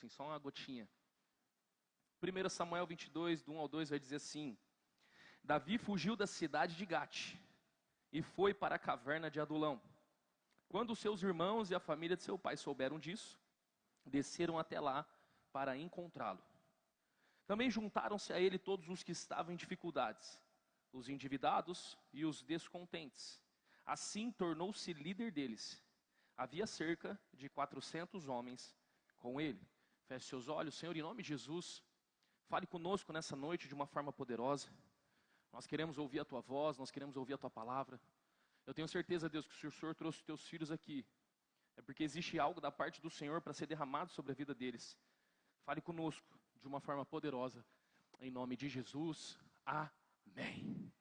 assim, só uma gotinha. 1 Samuel 22, do 1 ao 2, vai dizer assim: Davi fugiu da cidade de Gate e foi para a caverna de Adulão. Quando os seus irmãos e a família de seu pai souberam disso, desceram até lá para encontrá-lo. Também juntaram-se a ele todos os que estavam em dificuldades, os endividados e os descontentes. Assim tornou-se líder deles. Havia cerca de 400 homens com ele. Feche seus olhos. Senhor, em nome de Jesus, fale conosco nessa noite de uma forma poderosa. Nós queremos ouvir a Tua voz, nós queremos ouvir a Tua palavra. Eu tenho certeza, Deus, que se o Senhor trouxe os Teus filhos aqui, é porque existe algo da parte do Senhor para ser derramado sobre a vida deles. Fale conosco de uma forma poderosa, em nome de Jesus. Amém.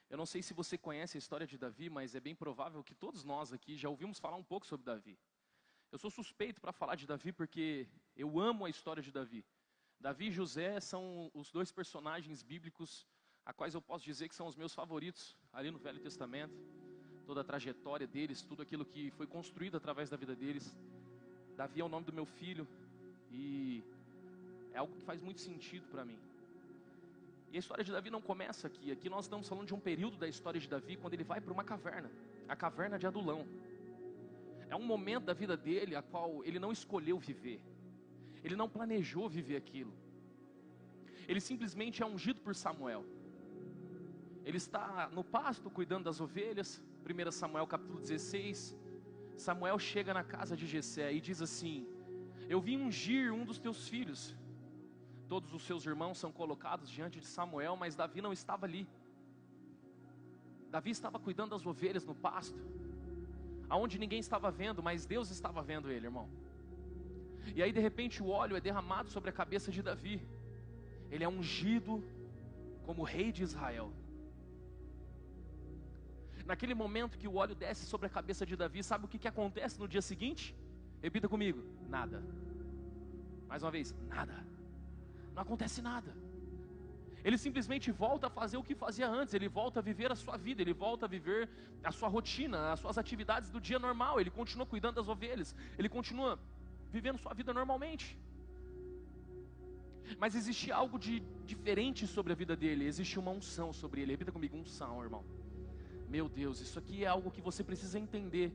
Eu não sei se você conhece a história de Davi, mas é bem provável que todos nós aqui já ouvimos falar um pouco sobre Davi. Eu sou suspeito para falar de Davi porque eu amo a história de Davi. Davi e José são os dois personagens bíblicos a quais eu posso dizer que são os meus favoritos ali no Velho Testamento. Toda a trajetória deles, tudo aquilo que foi construído através da vida deles. Davi é o nome do meu filho e é algo que faz muito sentido para mim. E a história de Davi não começa aqui. Aqui nós estamos falando de um período da história de Davi, quando ele vai para uma caverna, a caverna de Adulão. É um momento da vida dele a qual ele não escolheu viver. Ele não planejou viver aquilo. Ele simplesmente é ungido por Samuel. Ele está no pasto cuidando das ovelhas. 1 Samuel capítulo 16. Samuel chega na casa de Jessé e diz assim: eu vim ungir um dos teus filhos. Todos os seus irmãos são colocados diante de Samuel, mas Davi não estava ali. Davi estava cuidando das ovelhas no pasto, aonde ninguém estava vendo, mas Deus estava vendo ele, irmão. E aí de repente o óleo é derramado sobre a cabeça de Davi. Ele é ungido como rei de Israel. Naquele momento que o óleo desce sobre a cabeça de Davi, sabe o que acontece no dia seguinte? Repita comigo: nada. Mais uma vez, nada. Não acontece nada. Ele simplesmente volta a fazer o que fazia antes. Ele volta a viver a sua vida. Ele volta a viver a sua rotina, as suas atividades do dia normal. Ele continua cuidando das ovelhas. Ele continua vivendo sua vida normalmente. Mas existe algo de diferente sobre a vida dele. Existe uma unção sobre ele. Repita comigo: unção, irmão. Meu Deus, isso aqui é algo que você precisa entender.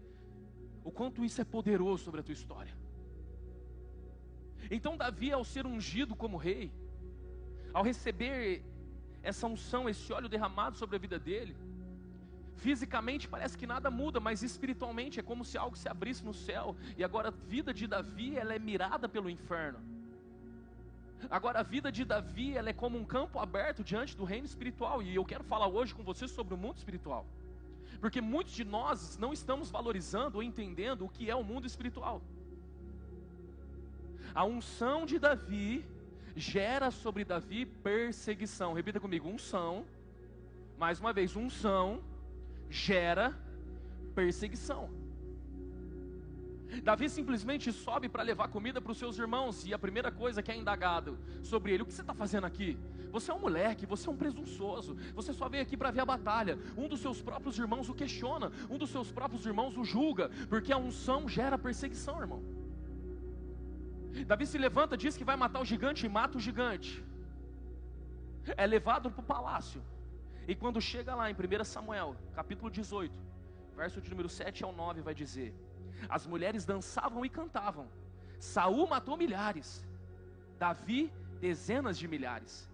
O quanto isso é poderoso sobre a tua história. Então Davi, ao ser ungido como rei, ao receber essa unção, esse óleo derramado sobre a vida dele, fisicamente parece que nada muda, mas espiritualmente é como se algo se abrisse no céu. E agora a vida de Davi, ela é mirada pelo inferno. Agora a vida de Davi, ela é como um campo aberto diante do reino espiritual. E eu quero falar hoje com você sobre o mundo espiritual, porque muitos de nós não estamos valorizando ou entendendo o que é o mundo espiritual. A unção de Davi gera sobre Davi perseguição. Repita comigo: unção. Mais uma vez, unção gera perseguição. Davi simplesmente sobe para levar comida para os seus irmãos. E a primeira coisa que é indagado sobre ele: o que você está fazendo aqui? Você é um moleque, você é um presunçoso. Você só veio aqui para ver a batalha. Um dos seus próprios irmãos o questiona. Um dos seus próprios irmãos o julga. Porque a unção gera perseguição, irmão. Davi se levanta, diz que vai matar o gigante e mata o gigante. É levado para o palácio. E quando chega lá em 1 Samuel, capítulo 18, verso de número 7 ao 9, vai dizer: as mulheres dançavam e cantavam. Saul matou milhares, Davi dezenas de milhares.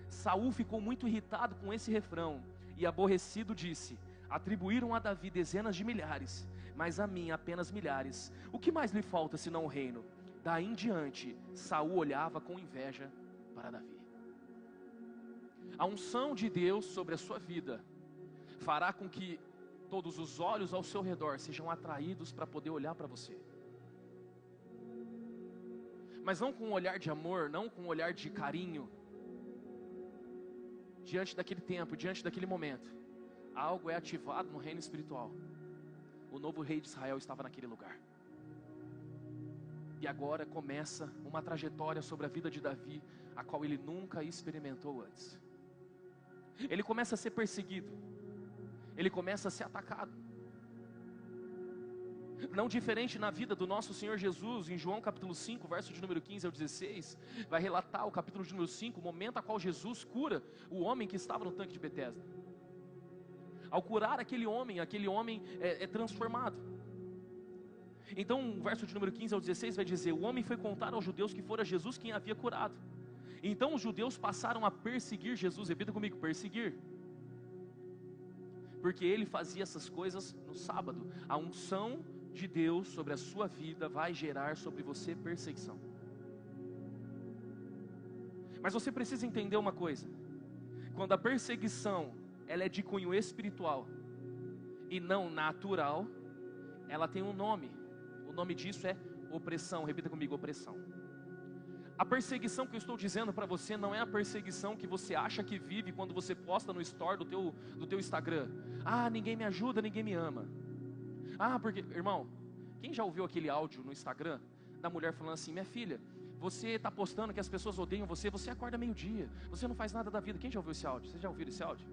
Saul ficou muito irritado com esse refrão e aborrecido disse: atribuíram a Davi dezenas de milhares, mas a mim apenas milhares. O que mais lhe falta senão o reino? Daí em diante, Saul olhava com inveja para Davi. A unção de Deus sobre a sua vida fará com que todos os olhos ao seu redor sejam atraídos para poder olhar para você. Mas não com um olhar de amor, não com um olhar de carinho. Diante daquele tempo, diante daquele momento, algo é ativado no reino espiritual. O novo rei de Israel estava naquele lugar. E agora começa uma trajetória sobre a vida de Davi, a qual ele nunca experimentou antes. Ele começa a ser perseguido. Ele começa a ser atacado. Não diferente na vida do nosso Senhor Jesus, em João capítulo 5, verso de número 15 ao 16, vai relatar o capítulo de número 5, o momento a qual Jesus cura o homem que estava no tanque de Betesda. Ao curar aquele homem é transformado. Então o verso de número 15 ao 16 vai dizer: o homem foi contar aos judeus que fora Jesus quem havia curado. Então os judeus passaram a perseguir Jesus. Repita comigo: perseguir. Porque ele fazia essas coisas no sábado. A unção de Deus sobre a sua vida vai gerar sobre você perseguição. Mas você precisa entender uma coisa: quando a perseguição ela é de cunho espiritual e não natural, ela tem um nome. O nome disso é opressão. Repita comigo: opressão. A perseguição que eu estou dizendo para você não é a perseguição que você acha que vive quando você posta no story do teu Instagram. Ah, ninguém me ajuda, ninguém me ama. Ah, porque, irmão, quem já ouviu aquele áudio no Instagram da mulher falando assim: minha filha, você está postando que as pessoas odeiam você, você acorda meio-dia, você não faz nada da vida. Quem já ouviu esse áudio? Vocês já ouviram esse áudio?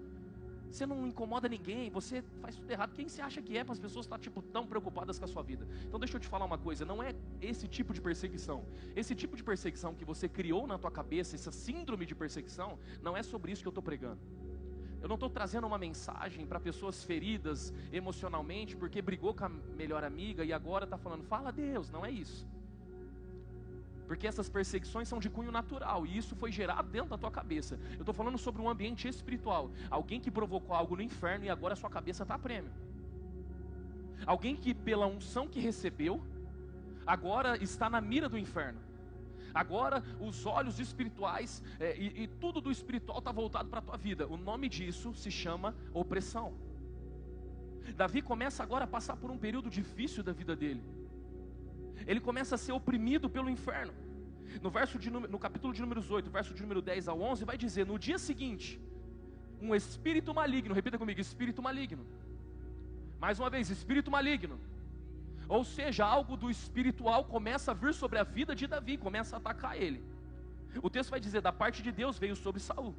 Você não incomoda ninguém, você faz tudo errado. Quem você acha que é para as pessoas estar tão preocupadas com a sua vida? Então deixa eu te falar uma coisa: não é esse tipo de perseguição. Esse tipo de perseguição que você criou na tua cabeça, essa síndrome de perseguição, não é sobre isso que eu estou pregando. Eu não estou trazendo uma mensagem para pessoas feridas emocionalmente porque brigou com a melhor amiga e agora está falando, fala a Deus. Não é isso. Porque essas perseguições são de cunho natural e isso foi gerado dentro da tua cabeça. Eu estou falando sobre um ambiente espiritual. Alguém que provocou algo no inferno e agora a sua cabeça está a prêmio. Alguém que pela unção que recebeu, agora está na mira do inferno. Agora os olhos espirituais e tudo do espiritual está voltado para a tua vida. O nome disso se chama opressão. Davi começa agora a passar por um período difícil da vida dele. Ele começa a ser oprimido pelo inferno. No capítulo de números 8, verso de número 10 ao 11, vai dizer: no dia seguinte, um espírito maligno, repita comigo: espírito maligno. Mais uma vez, espírito maligno. Ou seja, algo do espiritual começa a vir sobre a vida de Davi, começa a atacar ele. O texto vai dizer: da parte de Deus veio sobre Saul.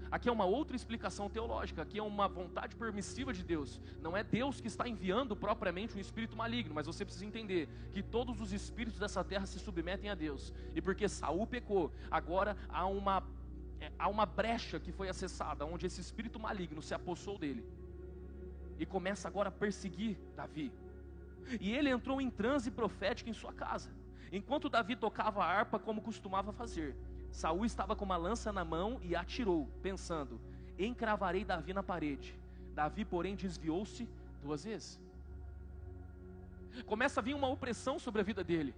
Aqui é uma outra explicação teológica, aqui é uma vontade permissiva de Deus. Não é Deus que está enviando propriamente um espírito maligno, mas você precisa entender que todos os espíritos dessa terra se submetem a Deus. E porque Saul pecou, agora há uma brecha que foi acessada, onde esse espírito maligno se apossou dele. E começa agora a perseguir Davi. E ele entrou em transe profético em sua casa. Enquanto Davi tocava a harpa como costumava fazer, Saul estava com uma lança na mão e atirou, pensando: encravarei Davi na parede. Davi, porém, desviou-se 2 vezes. Começa a vir uma opressão sobre a vida dele.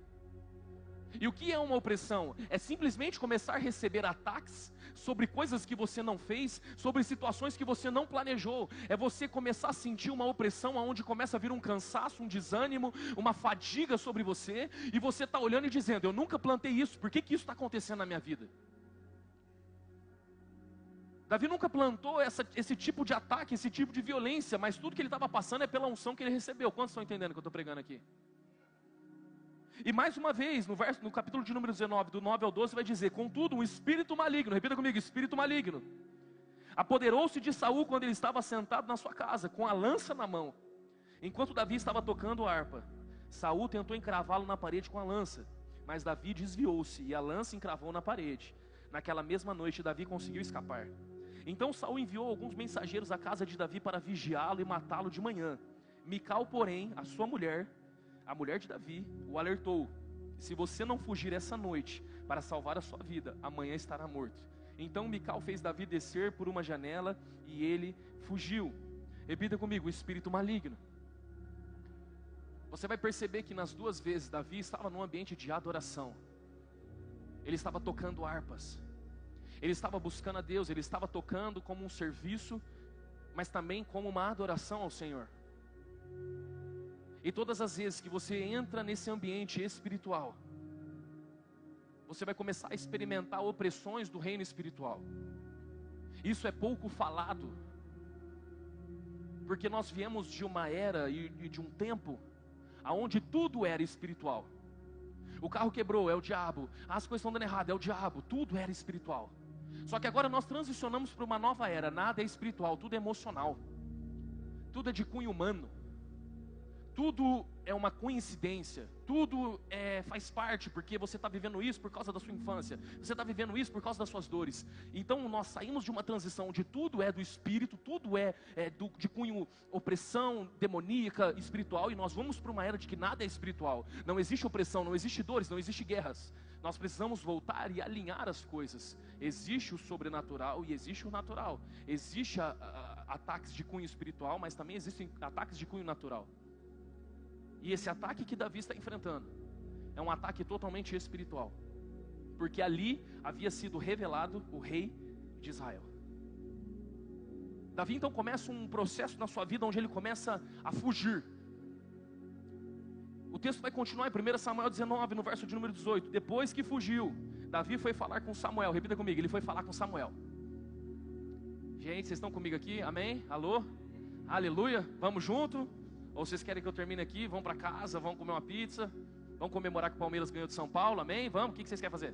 E o que é uma opressão? É simplesmente começar a receber ataques sobre coisas que você não fez, sobre situações que você não planejou. É você começar a sentir uma opressão onde começa a vir um cansaço, um desânimo, uma fadiga sobre você. E você está olhando e dizendo: eu nunca plantei isso, por que isso está acontecendo na minha vida? Davi nunca plantou esse tipo de ataque, esse tipo de violência, mas tudo que ele estava passando é pela unção que ele recebeu. Quantos estão entendendo o que eu estou pregando aqui? E mais uma vez, no capítulo de número 19, do 9 ao 12, vai dizer: contudo, um espírito maligno, repita comigo: espírito maligno, apoderou-se de Saul quando ele estava sentado na sua casa, com a lança na mão. Enquanto Davi estava tocando a harpa, Saul tentou encravá-lo na parede com a lança, mas Davi desviou-se e a lança encravou na parede. Naquela mesma noite, Davi conseguiu escapar. Então Saul enviou alguns mensageiros à casa de Davi para vigiá-lo e matá-lo de manhã. Mical, porém, a sua mulher, a mulher de Davi, o alertou: se você não fugir essa noite para salvar a sua vida, amanhã estará morto. Então Mical fez Davi descer por uma janela e ele fugiu. Repita comigo: espírito maligno. Você vai perceber que nas 2 vezes Davi estava num ambiente de adoração. Ele estava tocando harpas, ele estava buscando a Deus, ele estava tocando como um serviço, mas também como uma adoração ao Senhor. E todas as vezes que você entra nesse ambiente espiritual, você vai começar a experimentar opressões do reino espiritual. Isso é pouco falado, porque nós viemos de uma era e de um tempo onde tudo era espiritual. O carro quebrou, é o diabo. As coisas estão dando errado, é o diabo. Tudo era espiritual. Só que agora nós transicionamos para uma nova era. Nada é espiritual, tudo é emocional. Tudo é de cunho humano. tudo é uma coincidência, tudo faz parte, porque você está vivendo isso por causa da sua infância, você está vivendo isso por causa das suas dores. Então nós saímos de uma transição onde tudo é do espírito, tudo de cunho opressão demoníaca, espiritual, e nós vamos para uma era de que nada é espiritual, não existe opressão, não existe dores, não existe guerras. Nós precisamos voltar e alinhar as coisas. Existe o sobrenatural e existe o natural. Existe ataques de cunho espiritual, mas também existem ataques de cunho natural. E esse ataque que Davi está enfrentando é um ataque totalmente espiritual, porque ali havia sido revelado o rei de Israel. Davi então começa um processo na sua vida onde ele começa a fugir. O texto vai continuar em 1 Samuel 19, no verso de número 18. Depois que fugiu, Davi foi falar com Samuel. Repita comigo, ele foi falar com Samuel. Gente, vocês estão comigo aqui? Amém? Alô? Aleluia? Vamos junto? Ou vocês querem que eu termine aqui? Vão para casa, vão comer uma pizza, vão comemorar que o Palmeiras ganhou de São Paulo, amém? Vamos, o que vocês querem fazer?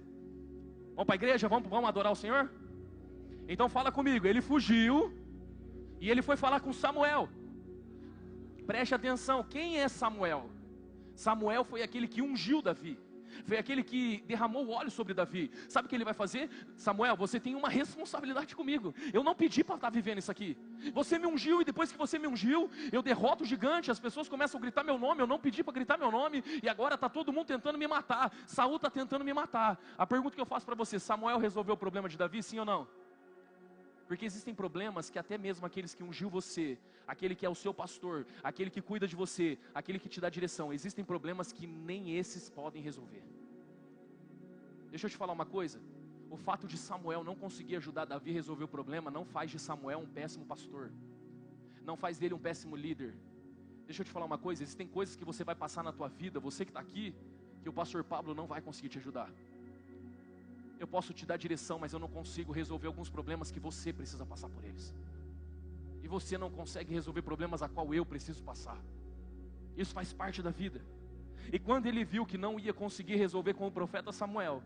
Vamos para a igreja? Vamos adorar o Senhor? Então fala comigo, ele fugiu e ele foi falar com Samuel. Preste atenção, quem é Samuel? Samuel foi aquele que ungiu Davi, foi aquele que derramou o óleo sobre Davi. Sabe o que ele vai fazer? Samuel, você tem uma responsabilidade comigo. Eu não pedi para estar vivendo isso aqui. Você me ungiu e depois que você me ungiu, eu derroto o gigante, as pessoas começam a gritar meu nome. Eu não pedi para gritar meu nome e agora está todo mundo tentando me matar. Saul está tentando me matar. A pergunta que eu faço para você, Samuel resolveu o problema de Davi, sim ou não? Porque existem problemas que até mesmo aqueles que ungiu você, aquele que é o seu pastor, aquele que cuida de você, aquele que te dá direção, existem problemas que nem esses podem resolver. Deixa eu te falar uma coisa, o fato de Samuel não conseguir ajudar Davi a resolver o problema, não faz de Samuel um péssimo pastor, não faz dele um péssimo líder. Deixa eu te falar uma coisa, existem coisas que você vai passar na tua vida, você que está aqui, que o pastor Pablo não vai conseguir te ajudar. Eu posso te dar direção, mas eu não consigo resolver alguns problemas que você precisa passar por eles. E você não consegue resolver problemas a qual eu preciso passar. Isso faz parte da vida. E quando ele viu que não ia conseguir resolver com o profeta Samuel,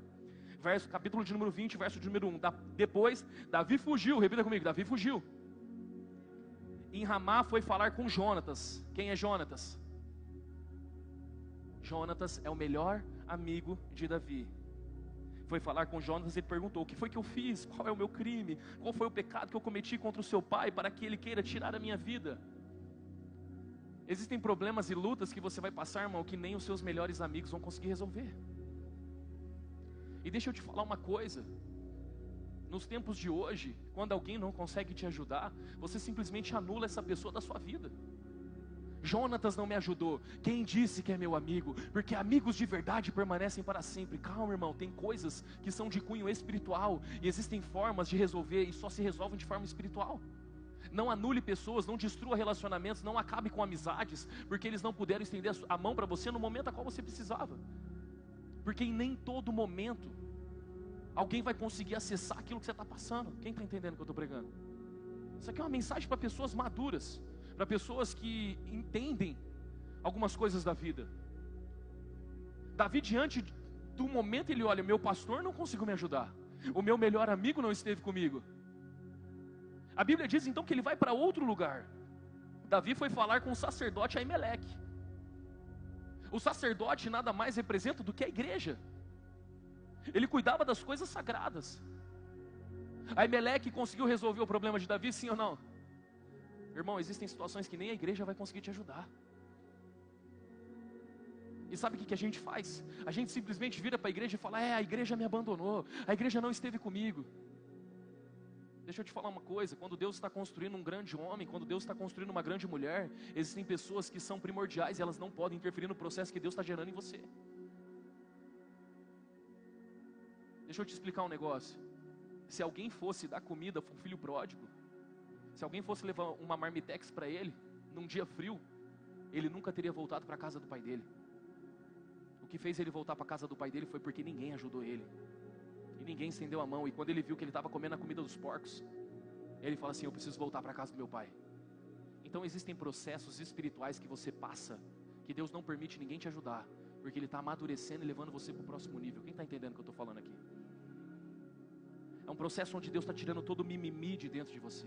capítulo de número 20, verso de número 1. Depois, Davi fugiu, repita comigo, Davi fugiu. Em Ramá foi falar com Jonatas. Quem é Jonatas? Jonatas é o melhor amigo de Davi. Foi falar com Jonatas e ele perguntou, o que foi que eu fiz? Qual é o meu crime? Qual foi o pecado que eu cometi contra o seu pai para que ele queira tirar a minha vida? Existem problemas e lutas que você vai passar, irmão, que nem os seus melhores amigos vão conseguir resolver. E deixa eu te falar uma coisa, nos tempos de hoje, quando alguém não consegue te ajudar, você simplesmente anula essa pessoa da sua vida. Jonatas não me ajudou, quem disse que é meu amigo? Porque amigos de verdade permanecem para sempre. Calma, irmão, tem coisas que são de cunho espiritual e existem formas de resolver e só se resolvem de forma espiritual. Não anule pessoas, não destrua relacionamentos, não acabe com amizades, porque eles não puderam estender a mão para você no momento a qual você precisava. Porque em nem todo momento alguém vai conseguir acessar aquilo que você está passando. Quem está entendendo o que eu estou pregando? Isso aqui é uma mensagem para pessoas maduras, para pessoas que entendem algumas coisas da vida. Davi, diante do momento, ele olha, meu pastor não conseguiu me ajudar, o meu melhor amigo não esteve comigo. A Bíblia diz então que ele vai para outro lugar. Davi foi falar com o sacerdote Aimeleque. O sacerdote nada mais representa do que a igreja. Ele cuidava das coisas sagradas. Aimeleque conseguiu resolver o problema de Davi, sim ou não? Irmão, existem situações que nem a igreja vai conseguir te ajudar. E sabe o que a gente faz? A gente simplesmente vira para a igreja e fala, a igreja me abandonou, a igreja não esteve comigo. Deixa eu te falar uma coisa, quando Deus está construindo um grande homem, quando Deus está construindo uma grande mulher, existem pessoas que são primordiais e elas não podem interferir no processo que Deus está gerando em você. Deixa eu te explicar um negócio. Se alguém fosse dar comida para um filho pródigo, se alguém fosse levar uma marmitex para ele, num dia frio, ele nunca teria voltado para a casa do pai dele. O que fez ele voltar para a casa do pai dele foi porque ninguém ajudou ele. E ninguém estendeu a mão. E quando ele viu que ele estava comendo a comida dos porcos, ele fala assim, eu preciso voltar para a casa do meu pai. Então existem processos espirituais que você passa, que Deus não permite ninguém te ajudar, porque Ele está amadurecendo e levando você para o próximo nível. Quem está entendendo o que eu estou falando aqui? É um processo onde Deus está tirando todo o mimimi de dentro de você.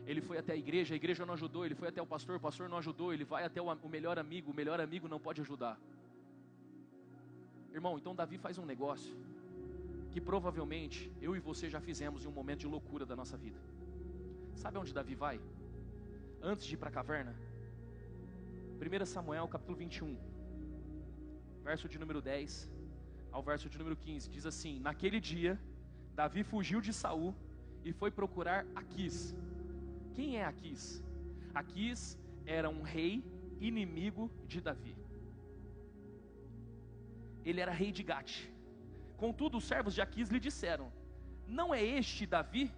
Ele foi até a igreja não ajudou. Ele foi até o pastor não ajudou. Ele vai até o melhor amigo não pode ajudar. Irmão, então Davi faz um negócio que provavelmente eu e você já fizemos em um momento de loucura da nossa vida. Sabe onde Davi vai? Antes de ir para a caverna, 1 Samuel capítulo 21, verso de número 10 ao verso de número 15, diz assim: naquele dia, Davi fugiu de Saul e foi procurar Aquis. Quem é Aquis? Aquis era um rei inimigo de Davi. Ele era rei de Gate. Contudo, os servos de Aquis lhe disseram: não é este Davi,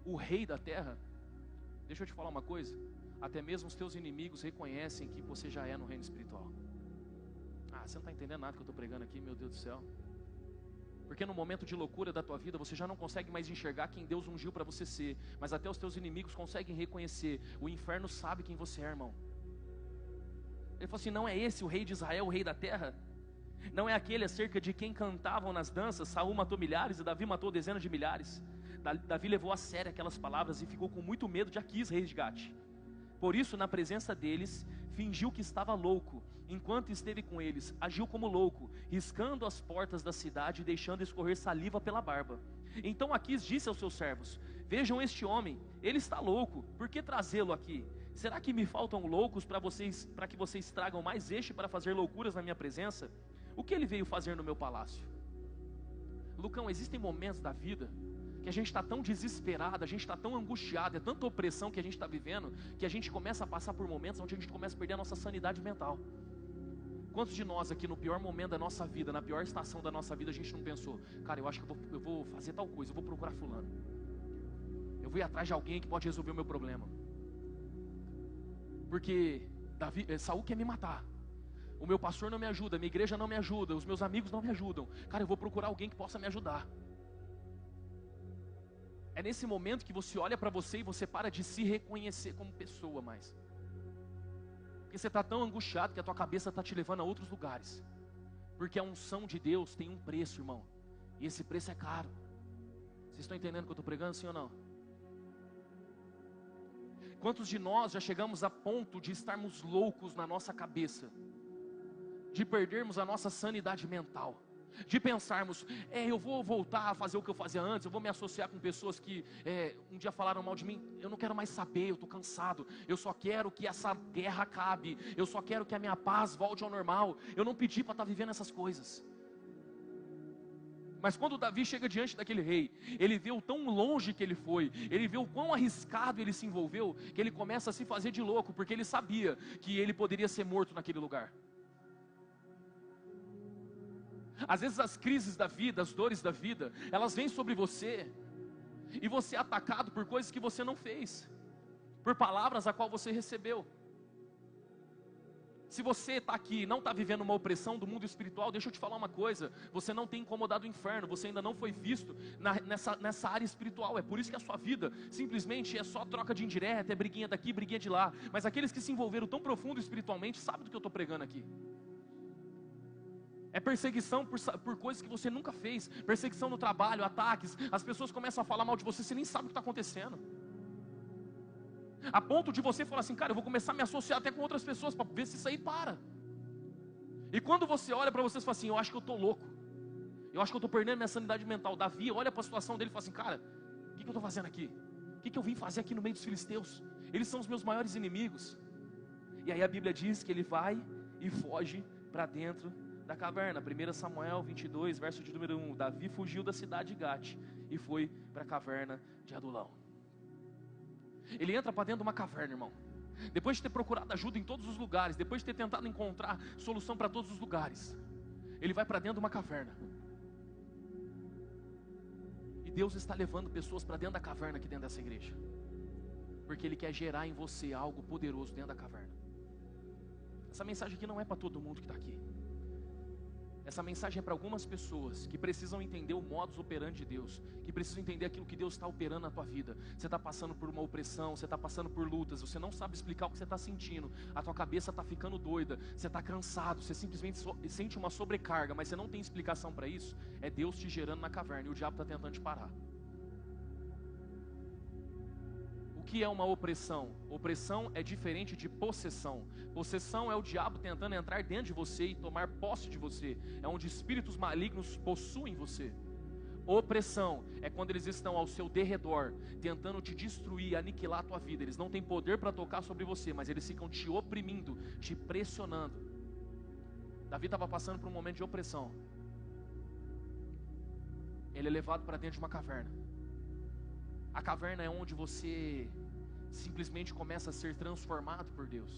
o rei da terra? Deixa eu te falar uma coisa, até mesmo os teus inimigos reconhecem que você já é no reino espiritual. Você não está entendendo nada que eu estou pregando aqui, meu Deus do céu. Porque no momento de loucura da tua vida, você já não consegue mais enxergar quem Deus ungiu para você ser, mas até os teus inimigos conseguem reconhecer. O inferno sabe quem você é, irmão. Ele falou assim: não é esse o rei de Israel, o rei da terra? Não é aquele acerca de quem cantavam nas danças, Saul matou milhares e Davi matou dezenas de milhares? Davi levou a sério aquelas palavras e ficou com muito medo de Aquis, rei de Gate. Por isso, na presença deles, fingiu que estava louco. Enquanto esteve com eles, agiu como louco, riscando as portas da cidade e deixando escorrer saliva pela barba. Então Aquis disse aos seus servos: vejam este homem, ele está louco, por que trazê-lo aqui? Será que me faltam loucos para que vocês tragam mais este para fazer loucuras na minha presença? O que ele veio fazer no meu palácio? Lucão, existem momentos da vida que a gente está tão desesperado, a gente está tão angustiado, é tanta opressão que a gente está vivendo, que a gente começa a passar por momentos onde a gente começa a perder a nossa sanidade mental. Quantos de nós aqui no pior momento da nossa vida, na pior estação da nossa vida, a gente não pensou: cara, eu acho que eu vou fazer tal coisa, eu vou procurar fulano, eu vou ir atrás de alguém que pode resolver o meu problema, porque Saul quer me matar, o meu pastor não me ajuda, minha igreja não me ajuda, os meus amigos não me ajudam, cara, eu vou procurar alguém que possa me ajudar. É nesse momento que você olha para você e você para de se reconhecer como pessoa mais. Porque você está tão angustiado que a tua cabeça está te levando a outros lugares. Porque a unção de Deus tem um preço, irmão. E esse preço é caro. Vocês estão entendendo o que eu estou pregando, sim ou não? Quantos de nós já chegamos a ponto de estarmos loucos na nossa cabeça? De perdermos a nossa sanidade mental? De pensarmos: eu vou voltar a fazer o que eu fazia antes, eu vou me associar com pessoas que um dia falaram mal de mim, eu não quero mais saber, eu estou cansado, eu só quero que essa guerra acabe, eu só quero que a minha paz volte ao normal, eu não pedi para estar vivendo essas coisas. Mas quando Davi chega diante daquele rei, ele vê o tão longe que ele foi, ele vê o quão arriscado ele se envolveu, que ele começa a se fazer de louco, porque ele sabia que ele poderia ser morto naquele lugar. Às vezes as crises da vida, as dores da vida, elas vêm sobre você, e você é atacado por coisas que você não fez, por palavras a qual você recebeu. Se você está aqui e não está vivendo uma opressão do mundo espiritual, deixa eu te falar uma coisa: você não tem incomodado o inferno, você ainda não foi visto nessa área espiritual. É por isso que a sua vida simplesmente é só troca de indireta, é briguinha daqui, briguinha de lá. Mas aqueles que se envolveram tão profundo espiritualmente sabem do que eu estou pregando aqui. É perseguição por coisas que você nunca fez, perseguição no trabalho, ataques, as pessoas começam a falar mal de você, você nem sabe o que está acontecendo, a ponto de você falar assim: cara, eu vou começar a me associar até com outras pessoas, para ver se isso aí para. E quando você olha para você e fala assim: eu acho que eu estou louco, eu acho que eu estou perdendo minha sanidade mental. Davi olha para a situação dele e fala assim: cara, o que eu estou fazendo aqui? O que eu vim fazer aqui no meio dos filisteus? Eles são os meus maiores inimigos. E aí a Bíblia diz que ele vai e foge para dentro da caverna. 1 Samuel 22, verso de número 1. Davi fugiu da cidade de Gate e foi para a caverna de Adulão. Ele entra para dentro de uma caverna, irmão. Depois de ter procurado ajuda em todos os lugares, depois de ter tentado encontrar solução para todos os lugares, ele vai para dentro de uma caverna. E Deus está levando pessoas para dentro da caverna aqui dentro dessa igreja, porque Ele quer gerar em você algo poderoso dentro da caverna. Essa mensagem aqui não é para todo mundo que está aqui. Essa mensagem é para algumas pessoas que precisam entender o modus operandi de Deus, que precisam entender aquilo que Deus está operando na tua vida. Você está passando por uma opressão, você está passando por lutas, você não sabe explicar o que você está sentindo, a tua cabeça está ficando doida, você está cansado, você simplesmente sente uma sobrecarga, mas você não tem explicação para isso. É Deus te gerando na caverna e o diabo está tentando te parar. O que é uma opressão? Opressão é diferente de possessão. Possessão é o diabo tentando entrar dentro de você e tomar posse de você. É onde espíritos malignos possuem você. Opressão é quando eles estão ao seu derredor, tentando te destruir, aniquilar a tua vida. Eles não têm poder para tocar sobre você, mas eles ficam te oprimindo, te pressionando. Davi estava passando por um momento de opressão. Ele é levado para dentro de uma caverna. A caverna é onde você simplesmente começa a ser transformado por Deus.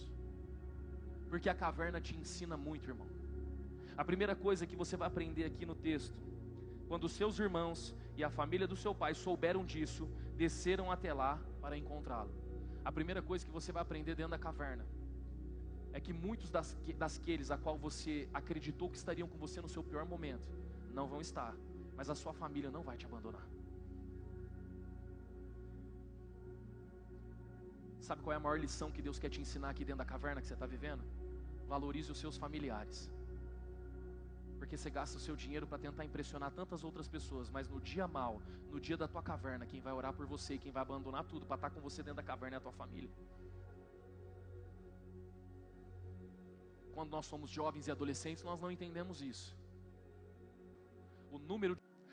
Porque a caverna te ensina muito, irmão. A primeira coisa que você vai aprender aqui no texto: quando os seus irmãos e a família do seu pai souberam disso, desceram até lá para encontrá-lo. A primeira coisa que você vai aprender dentro da caverna é que muitos daqueles a qual você acreditou que estariam com você no seu pior momento, não vão estar, mas a sua família não vai te abandonar. Sabe qual é a maior lição que Deus quer te ensinar aqui dentro da caverna que você está vivendo? Valorize os seus familiares. Porque você gasta o seu dinheiro para tentar impressionar tantas outras pessoas, mas no dia mal, no dia da tua caverna, quem vai orar por você, quem vai abandonar tudo para estar com você dentro da caverna é a tua família. Quando nós somos jovens e adolescentes, nós não entendemos isso.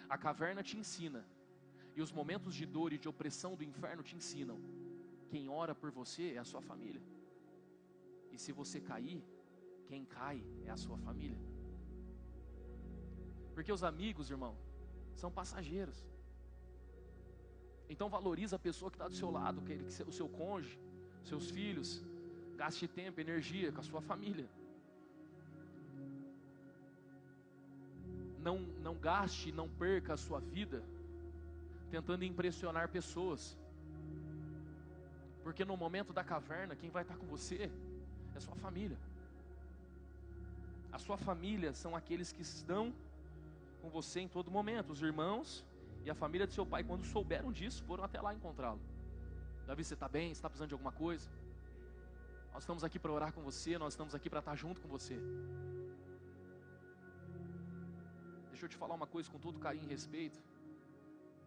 A caverna te ensina, e os momentos de dor e de opressão do inferno te ensinam. Quem ora por você é a sua família. E se você cair, quem cai é a sua família. Porque os amigos, irmão, são passageiros. Então valoriza a pessoa que está do seu lado, o seu cônjuge, seus filhos. Gaste tempo, energia com a sua família. Não gaste, não perca a sua vida tentando impressionar pessoas. Porque no momento da caverna, quem vai estar com você é a sua família. A sua família são aqueles que estão com você em todo momento. Os irmãos e a família de seu pai, quando souberam disso, foram até lá encontrá-lo. Davi, você está bem? Você está precisando de alguma coisa? Nós estamos aqui para orar com você, nós estamos aqui para estar junto com você. Deixa eu te falar uma coisa com todo carinho e respeito.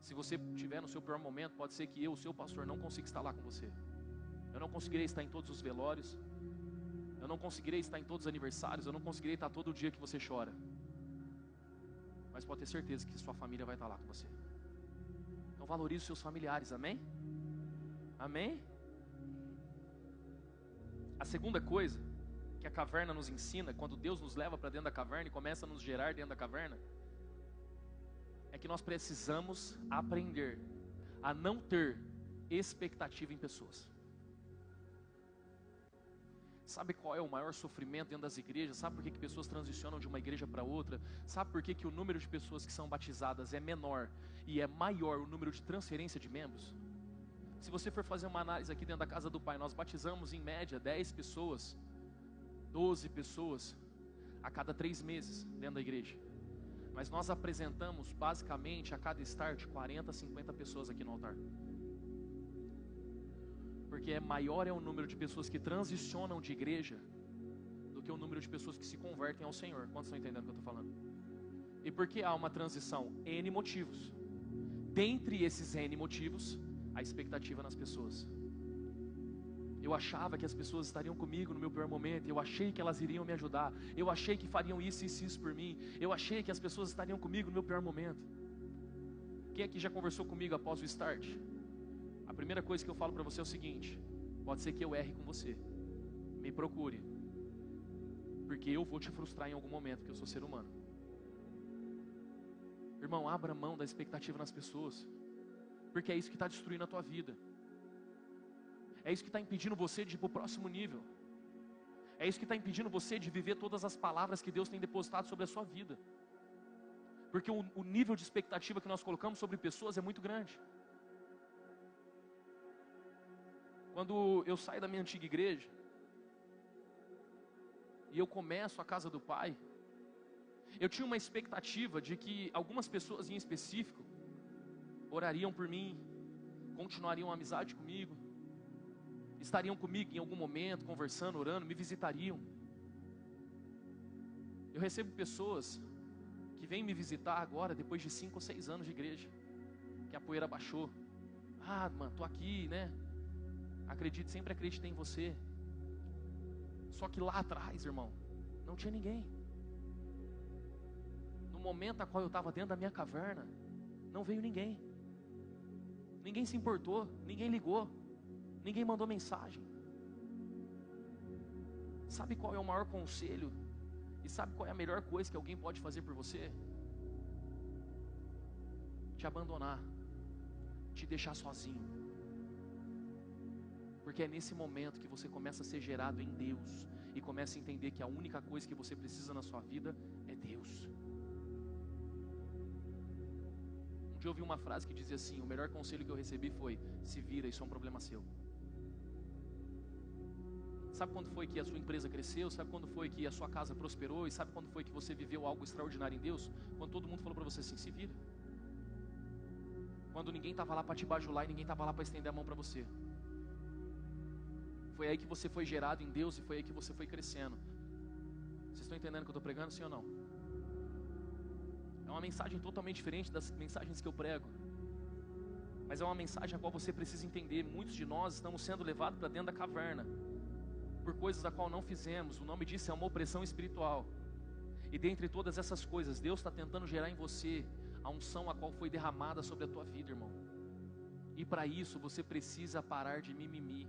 Se você estiver no seu pior momento, pode ser que eu, o seu pastor, não consiga estar lá com você. Eu não conseguirei estar em todos os velórios. Eu não conseguirei estar em todos os aniversários. Eu não conseguirei estar todo dia que você chora. Mas pode ter certeza que sua família vai estar lá com você. Então valorize os seus familiares, amém? Amém? A segunda coisa que a caverna nos ensina, quando Deus nos leva para dentro da caverna e começa a nos gerar dentro da caverna, é que nós precisamos aprender a não ter expectativa em pessoas. Sabe qual é o maior sofrimento dentro das igrejas? Sabe por que pessoas transicionam de uma igreja para outra? Sabe por que o número de pessoas que são batizadas é menor e é maior o número de transferência de membros? Se você for fazer uma análise aqui dentro da casa do Pai, nós batizamos em média 10 pessoas, 12 pessoas a cada 3 meses dentro da igreja. Mas nós apresentamos basicamente a cada start 40, 50 pessoas aqui no altar. Porque maior é o número de pessoas que transicionam de igreja do que o número de pessoas que se convertem ao Senhor. Quantos estão entendendo o que eu estou falando? E por que há uma transição? N motivos. Dentre esses N motivos, a expectativa nas pessoas. Eu achava que as pessoas estariam comigo no meu pior momento. Eu achei que elas iriam me ajudar. Eu achei que fariam isso e isso por mim. Eu achei que as pessoas estariam comigo no meu pior momento. Quem aqui já conversou comigo após o start? A primeira coisa que eu falo para você é o seguinte: pode ser que eu erre com você. Me procure. Porque eu vou te frustrar em algum momento, porque eu sou ser humano. Irmão, abra mão da expectativa nas pessoas. Porque é isso que está destruindo a tua vida. É isso que está impedindo você de ir para o próximo nível. É isso que está impedindo você de viver todas as palavras que Deus tem depositado sobre a sua vida. Porque o nível de expectativa que nós colocamos sobre pessoas é muito grande. Quando eu saio da minha antiga igreja e eu começo a casa do Pai, eu tinha uma expectativa de que algumas pessoas em específico orariam por mim, continuariam a amizade comigo, estariam comigo em algum momento, conversando, orando, me visitariam. Eu recebo pessoas que vêm me visitar agora, depois de 5 ou 6 anos de igreja, que a poeira baixou. Ah, mano, tô aqui, né? Acredite, sempre acreditei em você. Só que lá atrás, irmão, não tinha ninguém. No momento a qual eu estava dentro da minha caverna, não veio ninguém. Ninguém se importou, ninguém ligou, ninguém mandou mensagem. Sabe qual é o maior conselho? E sabe qual é a melhor coisa que alguém pode fazer por você? Te abandonar, te deixar sozinho. Porque é nesse momento que você começa a ser gerado em Deus e começa a entender que a única coisa que você precisa na sua vida é Deus. Um dia eu ouvi uma frase que dizia assim: o melhor conselho que eu recebi foi: se vira, isso é um problema seu. Sabe quando foi que a sua empresa cresceu? Sabe quando foi que a sua casa prosperou? E sabe quando foi que você viveu algo extraordinário em Deus? Quando todo mundo falou para você assim: se vira. Quando ninguém estava lá para te bajular e ninguém estava lá para estender a mão para você. Foi aí que você foi gerado em Deus e foi aí que você foi crescendo. Vocês estão entendendo o que eu estou pregando, sim ou não? É uma mensagem totalmente diferente das mensagens que eu prego. Mas é uma mensagem a qual você precisa entender. Muitos de nós estamos sendo levados para dentro da caverna por coisas a qual não fizemos. O nome disso é uma opressão espiritual. E dentre todas essas coisas, Deus está tentando gerar em você a unção a qual foi derramada sobre a tua vida, irmão. E para isso você precisa parar de mimimi.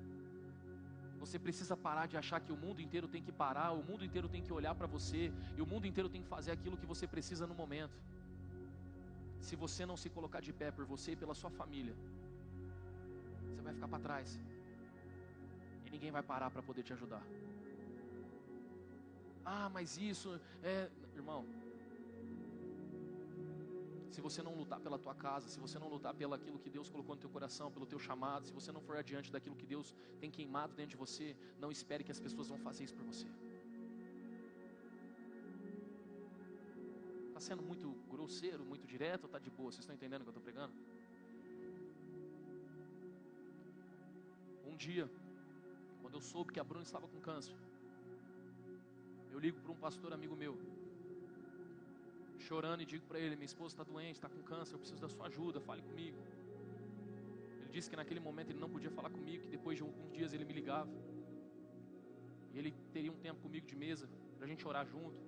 Você precisa parar de achar que o mundo inteiro tem que parar, o mundo inteiro tem que olhar para você, e o mundo inteiro tem que fazer aquilo que você precisa no momento. Se você não se colocar de pé por você e pela sua família, você vai ficar para trás. E ninguém vai parar para poder te ajudar. Ah, mas isso é... Irmão, se você não lutar pela tua casa, se você não lutar pelo aquilo que Deus colocou no teu coração, pelo teu chamado, se você não for adiante daquilo que Deus tem queimado dentro de você, não espere que as pessoas vão fazer isso por você. Está sendo muito grosseiro, muito direto, ou está de boa? Vocês estão entendendo o que eu estou pregando? Um dia, quando eu soube que a Bruna estava com câncer, eu ligo para um pastor amigo meu, chorando, e digo para ele: minha esposa está doente, está com câncer, eu preciso da sua ajuda, fale comigo. Ele disse que naquele momento ele não podia falar comigo, que depois de alguns dias ele me ligava, e ele teria um tempo comigo de mesa, para a gente orar junto.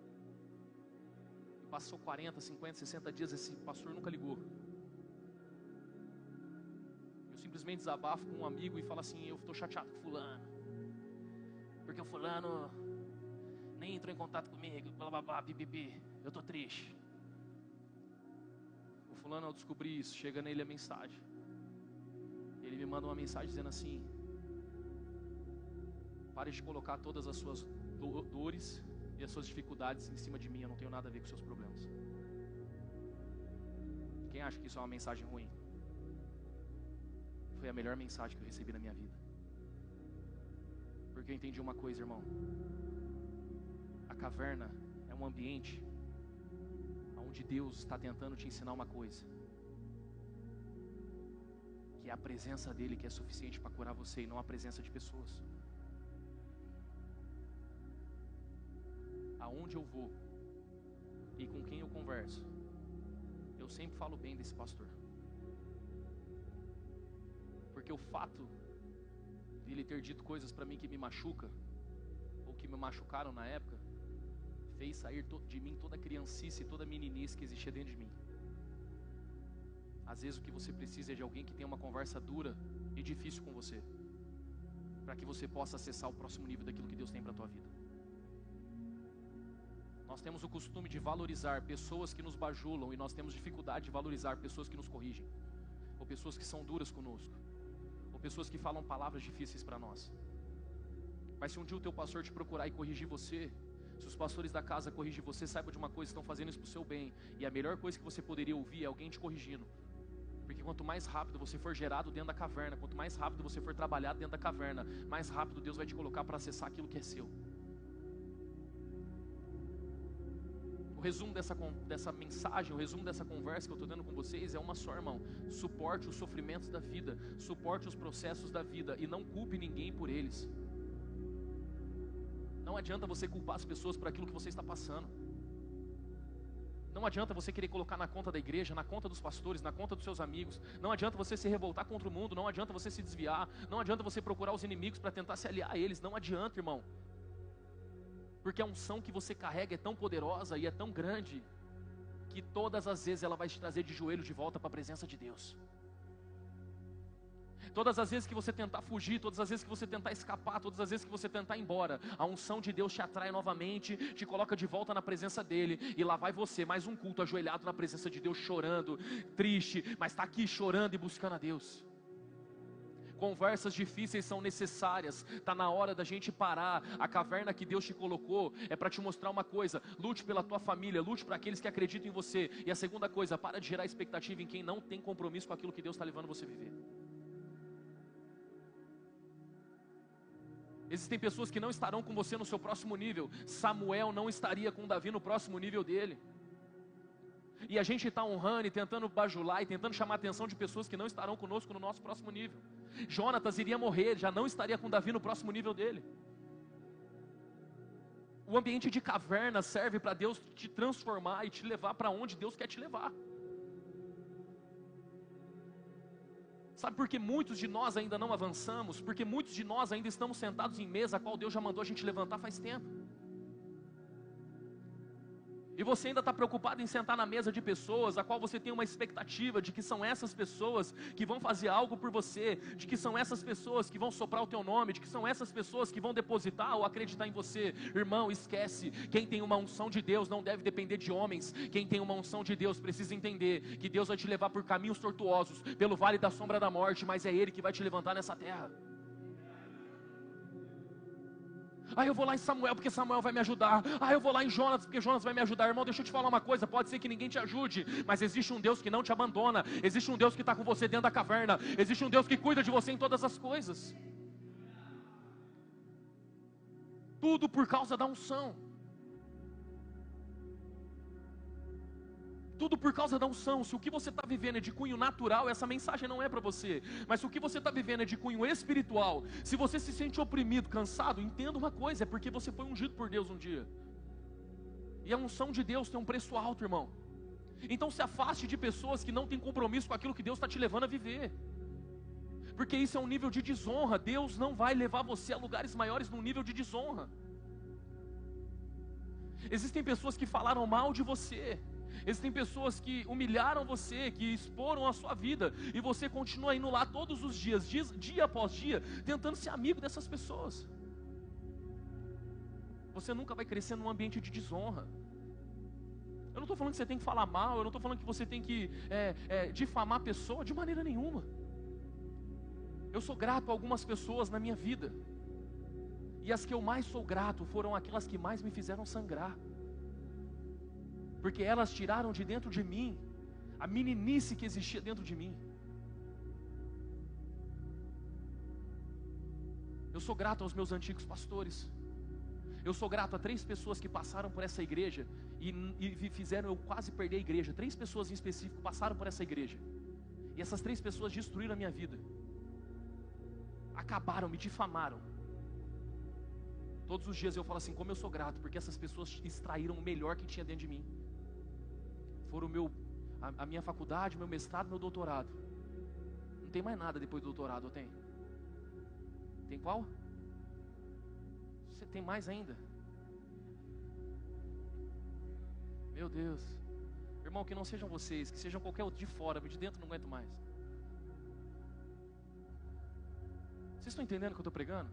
E passou 40, 50, 60 dias, esse pastor nunca ligou. Eu simplesmente desabafo com um amigo e falo assim: eu estou chateado com fulano, porque o fulano nem entrou em contato comigo, blá blá blá, bibibi, eu estou triste. O fulano, ao descobrir isso, chega nele a mensagem. Ele me manda uma mensagem dizendo assim: pare de colocar todas as suas dores e as suas dificuldades em cima de mim, eu não tenho nada a ver com seus problemas. Quem acha que isso é uma mensagem ruim? Foi a melhor mensagem que eu recebi na minha vida. Porque eu entendi uma coisa, irmão. A caverna é um ambiente onde Deus está tentando te ensinar uma coisa, que é a presença dEle que é suficiente para curar você, e não a presença de pessoas. Aonde eu vou e com quem eu converso, eu sempre falo bem desse pastor. Porque o fato de ele ter dito coisas para mim que me machuca, ou que me machucaram na época, fez sair de mim toda a criancice, toda a meninice que existia dentro de mim. Às vezes o que você precisa é de alguém que tenha uma conversa dura e difícil com você, para que você possa acessar o próximo nível daquilo que Deus tem para a tua vida. Nós temos o costume de valorizar pessoas que nos bajulam, e nós temos dificuldade de valorizar pessoas que nos corrigem, ou pessoas que são duras conosco, ou pessoas que falam palavras difíceis para nós. Mas se um dia o teu pastor te procurar e corrigir você, se os pastores da casa corrigirem você, saiba de uma coisa: estão fazendo isso para o seu bem. E a melhor coisa que você poderia ouvir é alguém te corrigindo. Porque quanto mais rápido você for gerado dentro da caverna, quanto mais rápido você for trabalhado dentro da caverna, mais rápido Deus vai te colocar para acessar aquilo que é seu. O resumo dessa mensagem, o resumo dessa conversa que eu estou tendo com vocês é uma só, irmão: suporte os sofrimentos da vida, suporte os processos da vida, e não culpe ninguém por eles. Não adianta você culpar as pessoas por aquilo que você está passando. Não adianta você querer colocar na conta da igreja, na conta dos pastores, na conta dos seus amigos. Não adianta você se revoltar contra o mundo, não adianta você se desviar, não adianta você procurar os inimigos para tentar se aliar a eles. Não adianta, irmão. Porque a unção que você carrega é tão poderosa e é tão grande que todas as vezes ela vai te trazer de joelho de volta para a presença de Deus. Todas as vezes que você tentar fugir, todas as vezes que você tentar escapar, todas as vezes que você tentar ir embora, a unção de Deus te atrai novamente, te coloca de volta na presença dEle, e lá vai você, mais um culto ajoelhado na presença de Deus, chorando, triste, mas está aqui chorando e buscando a Deus. Conversas difíceis são necessárias, está na hora da gente parar. A caverna que Deus te colocou é para te mostrar uma coisa: lute pela tua família, lute para aqueles que acreditam em você. E a segunda coisa, para de gerar expectativa em quem não tem compromisso com aquilo que Deus está levando você a viver. Existem pessoas que não estarão com você no seu próximo nível. Samuel não estaria com Davi no próximo nível dele. E a gente está honrando e tentando bajular e tentando chamar a atenção de pessoas que não estarão conosco no nosso próximo nível. Jonatas iria morrer, já não estaria com Davi no próximo nível dele. O ambiente de caverna serve para Deus te transformar e te levar para onde Deus quer te levar. Sabe por que muitos de nós ainda não avançamos? Porque muitos de nós ainda estamos sentados em mesa, a qual Deus já mandou a gente levantar faz tempo. E você ainda está preocupado em sentar na mesa de pessoas, a qual você tem uma expectativa de que são essas pessoas que vão fazer algo por você, de que são essas pessoas que vão soprar o teu nome, de que são essas pessoas que vão depositar ou acreditar em você. Irmão, esquece, quem tem uma unção de Deus não deve depender de homens. Quem tem uma unção de Deus precisa entender que Deus vai te levar por caminhos tortuosos, pelo vale da sombra da morte, mas é Ele que vai te levantar nessa terra. Eu vou lá em Samuel porque Samuel vai me ajudar. Eu vou lá em Jonas porque Jonas vai me ajudar. Irmão, deixa eu te falar uma coisa, pode ser que ninguém te ajude, mas existe um Deus que não te abandona. Existe um Deus que está com você dentro da caverna. Existe um Deus que cuida de você em todas as coisas. Tudo por causa da unção. Tudo por causa da unção. Se o que você está vivendo é de cunho natural, essa mensagem não é para você. Mas se o que você está vivendo é de cunho espiritual, se você se sente oprimido, cansado, entenda uma coisa, é porque você foi ungido por Deus um dia. E a unção de Deus tem um preço alto, irmão. Então se afaste de pessoas que não têm compromisso com aquilo que Deus está te levando a viver. Porque isso é um nível de desonra. Deus não vai levar você a lugares maiores num nível de desonra. Existem pessoas que falaram mal de você. Existem pessoas que humilharam você, que exporam a sua vida, e você continua indo lá todos os dias, dia após dia, tentando ser amigo dessas pessoas. Você nunca vai crescer num ambiente de desonra. Eu não estou falando que você tem que falar mal, eu não estou falando que você tem que difamar a pessoa, de maneira nenhuma. Eu sou grato a algumas pessoas na minha vida, e as que eu mais sou grato foram aquelas que mais me fizeram sangrar. Porque elas tiraram de dentro de mim a meninice que existia dentro de mim. Eu sou grato aos meus antigos pastores. Eu sou grato a 3 pessoas que passaram por essa igreja e fizeram eu quase perder a igreja. 3 pessoas em específico passaram por essa igreja. E essas 3 pessoas destruíram a minha vida. Acabaram, me difamaram. Todos os dias eu falo assim, como eu sou grato, porque essas pessoas extraíram o melhor que tinha dentro de mim. Foram a minha faculdade, meu mestrado, meu doutorado. Não tem mais nada depois do doutorado, ou tem? Tem qual? Você tem mais ainda? Meu Deus. Irmão, que não sejam vocês, que sejam qualquer outro de fora, de dentro não aguento mais. Vocês estão entendendo o que eu estou pregando?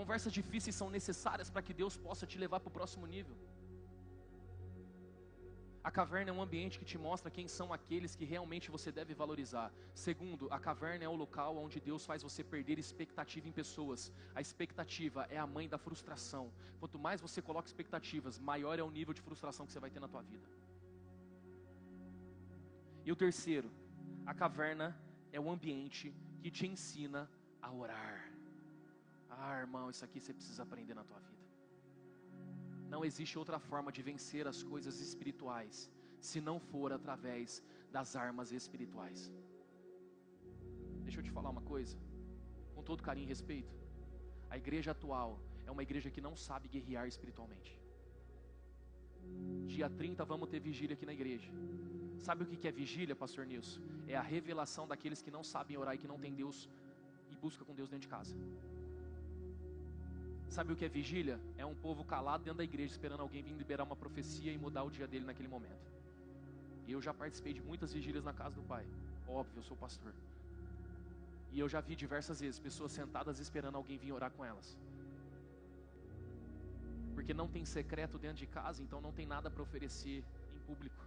Conversas difíceis são necessárias para que Deus possa te levar para o próximo nível. A caverna é um ambiente que te mostra quem são aqueles que realmente você deve valorizar. Segundo, a caverna é o local onde Deus faz você perder expectativa em pessoas. A expectativa é a mãe da frustração. Quanto mais você coloca expectativas, maior é o nível de frustração que você vai ter na tua vida. E o terceiro, a caverna é o ambiente que te ensina a orar. Irmão, isso aqui você precisa aprender na tua vida. Não existe outra forma de vencer as coisas espirituais, se não for através das armas espirituais. Deixa eu te falar uma coisa, com todo carinho e respeito. A igreja atual é uma igreja que não sabe guerrear espiritualmente. Dia 30 vamos ter vigília aqui na igreja. Sabe o que é vigília, pastor Nilson? É a revelação daqueles que não sabem orar e que não tem Deus e busca com Deus dentro de casa. Sabe o que é vigília? É um povo calado dentro da igreja esperando alguém vir liberar uma profecia e mudar o dia dele naquele momento. E eu já participei de muitas vigílias na casa do Pai. Óbvio, eu sou pastor. E eu já vi diversas vezes pessoas sentadas esperando alguém vir orar com elas. Porque não tem secreto dentro de casa, então não tem nada para oferecer em público.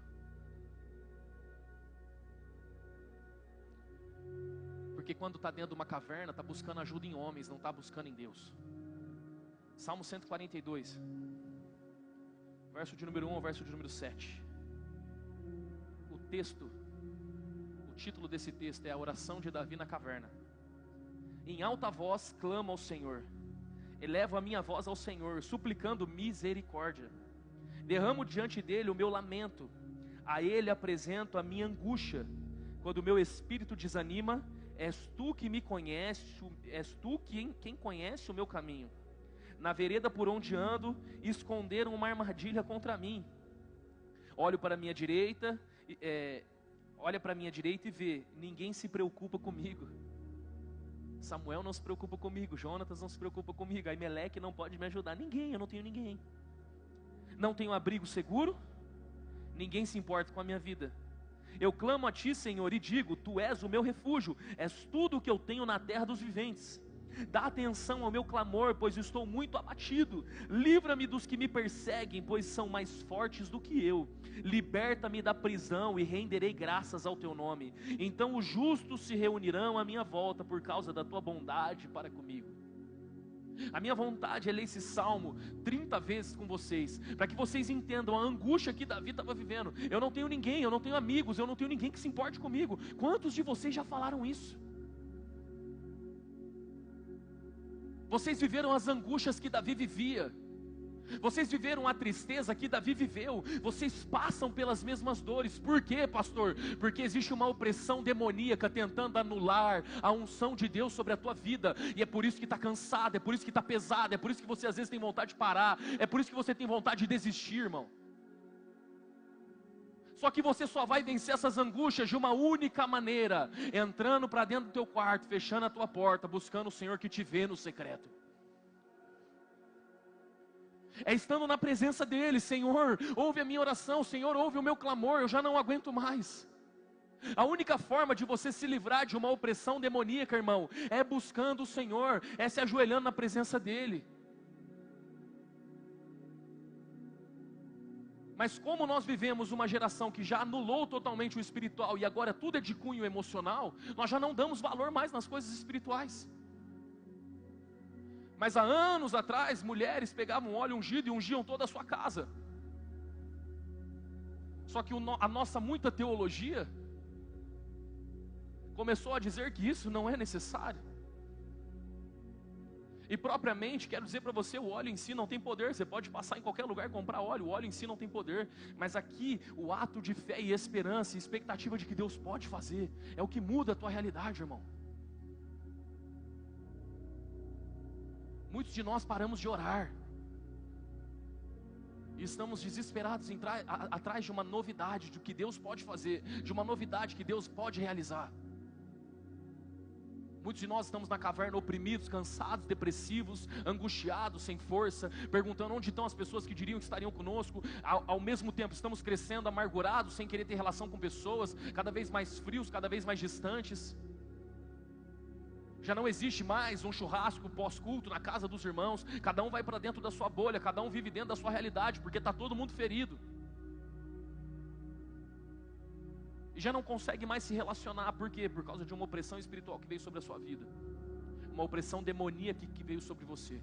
Porque quando está dentro de uma caverna, está buscando ajuda em homens, não está buscando em Deus. Salmo 142, verso de número 1 ao verso de número 7. O título desse texto é a oração de Davi na caverna. Em alta voz clamo ao Senhor, elevo a minha voz ao Senhor, suplicando misericórdia. Derramo diante dele o meu lamento, a ele apresento a minha angústia. Quando o meu espírito desanima, és tu que me conheces, és tu quem conhece o meu caminho. Na vereda por onde ando, esconderam uma armadilha contra mim. Olha para a minha direita e vê, ninguém se preocupa comigo. Samuel não se preocupa comigo, Jonatas não se preocupa comigo, Aimeleque não pode me ajudar, ninguém, eu não tenho ninguém. Não tenho abrigo seguro, ninguém se importa com a minha vida. Eu clamo a ti, Senhor, e digo, tu és o meu refúgio, és tudo o que eu tenho na terra dos viventes. Dá atenção ao meu clamor, pois estou muito abatido. Livra-me dos que me perseguem, pois são mais fortes do que eu. Liberta-me da prisão e renderei graças ao teu nome. Então os justos se reunirão à minha volta por causa da tua bondade para comigo. A minha vontade é ler esse salmo 30 vezes com vocês, para que vocês entendam a angústia que Davi estava vivendo. Eu não tenho ninguém, eu não tenho amigos, eu não tenho ninguém que se importe comigo. Quantos de vocês já falaram isso? Vocês viveram as angústias que Davi vivia. Vocês viveram a tristeza que Davi viveu. Vocês passam pelas mesmas dores. Por quê, pastor? Porque existe uma opressão demoníaca tentando anular a unção de Deus sobre a tua vida. E é por isso que está cansado, é por isso que está pesado, é por isso que você às vezes tem vontade de parar, é por isso que você tem vontade de desistir, irmão. Só que você só vai vencer essas angústias de uma única maneira: entrando para dentro do teu quarto, fechando a tua porta, buscando o Senhor que te vê no secreto. É estando na presença dEle. Senhor, ouve a minha oração, Senhor, ouve o meu clamor, eu já não aguento mais. A única forma de você se livrar de uma opressão demoníaca, irmão, é buscando o Senhor, é se ajoelhando na presença dEle. Mas como nós vivemos uma geração que já anulou totalmente o espiritual e agora tudo é de cunho emocional, nós já não damos valor mais nas coisas espirituais. Mas há anos atrás, mulheres pegavam óleo ungido e ungiam toda a sua casa. Só que a nossa muita teologia começou a dizer que isso não é necessário. E propriamente, quero dizer para você, o óleo em si não tem poder. Você pode passar em qualquer lugar e comprar óleo, o óleo em si não tem poder. Mas aqui, o ato de fé e esperança e expectativa de que Deus pode fazer, é o que muda a tua realidade, irmão. Muitos de nós paramos de orar. E estamos desesperados atrás de uma novidade, do que Deus pode fazer, de uma novidade que Deus pode realizar. Muitos de nós estamos na caverna oprimidos, cansados, depressivos, angustiados, sem força, perguntando onde estão as pessoas que diriam que estariam conosco. Ao mesmo tempo estamos crescendo amargurados, sem querer ter relação com pessoas, cada vez mais frios, cada vez mais distantes. Já não existe mais um churrasco pós-culto na casa dos irmãos. Cada um vai para dentro da sua bolha, cada um vive dentro da sua realidade, porque está todo mundo ferido. E já não consegue mais se relacionar. Por quê? Por causa de uma opressão espiritual que veio sobre a sua vida, uma opressão demoníaca que veio sobre você.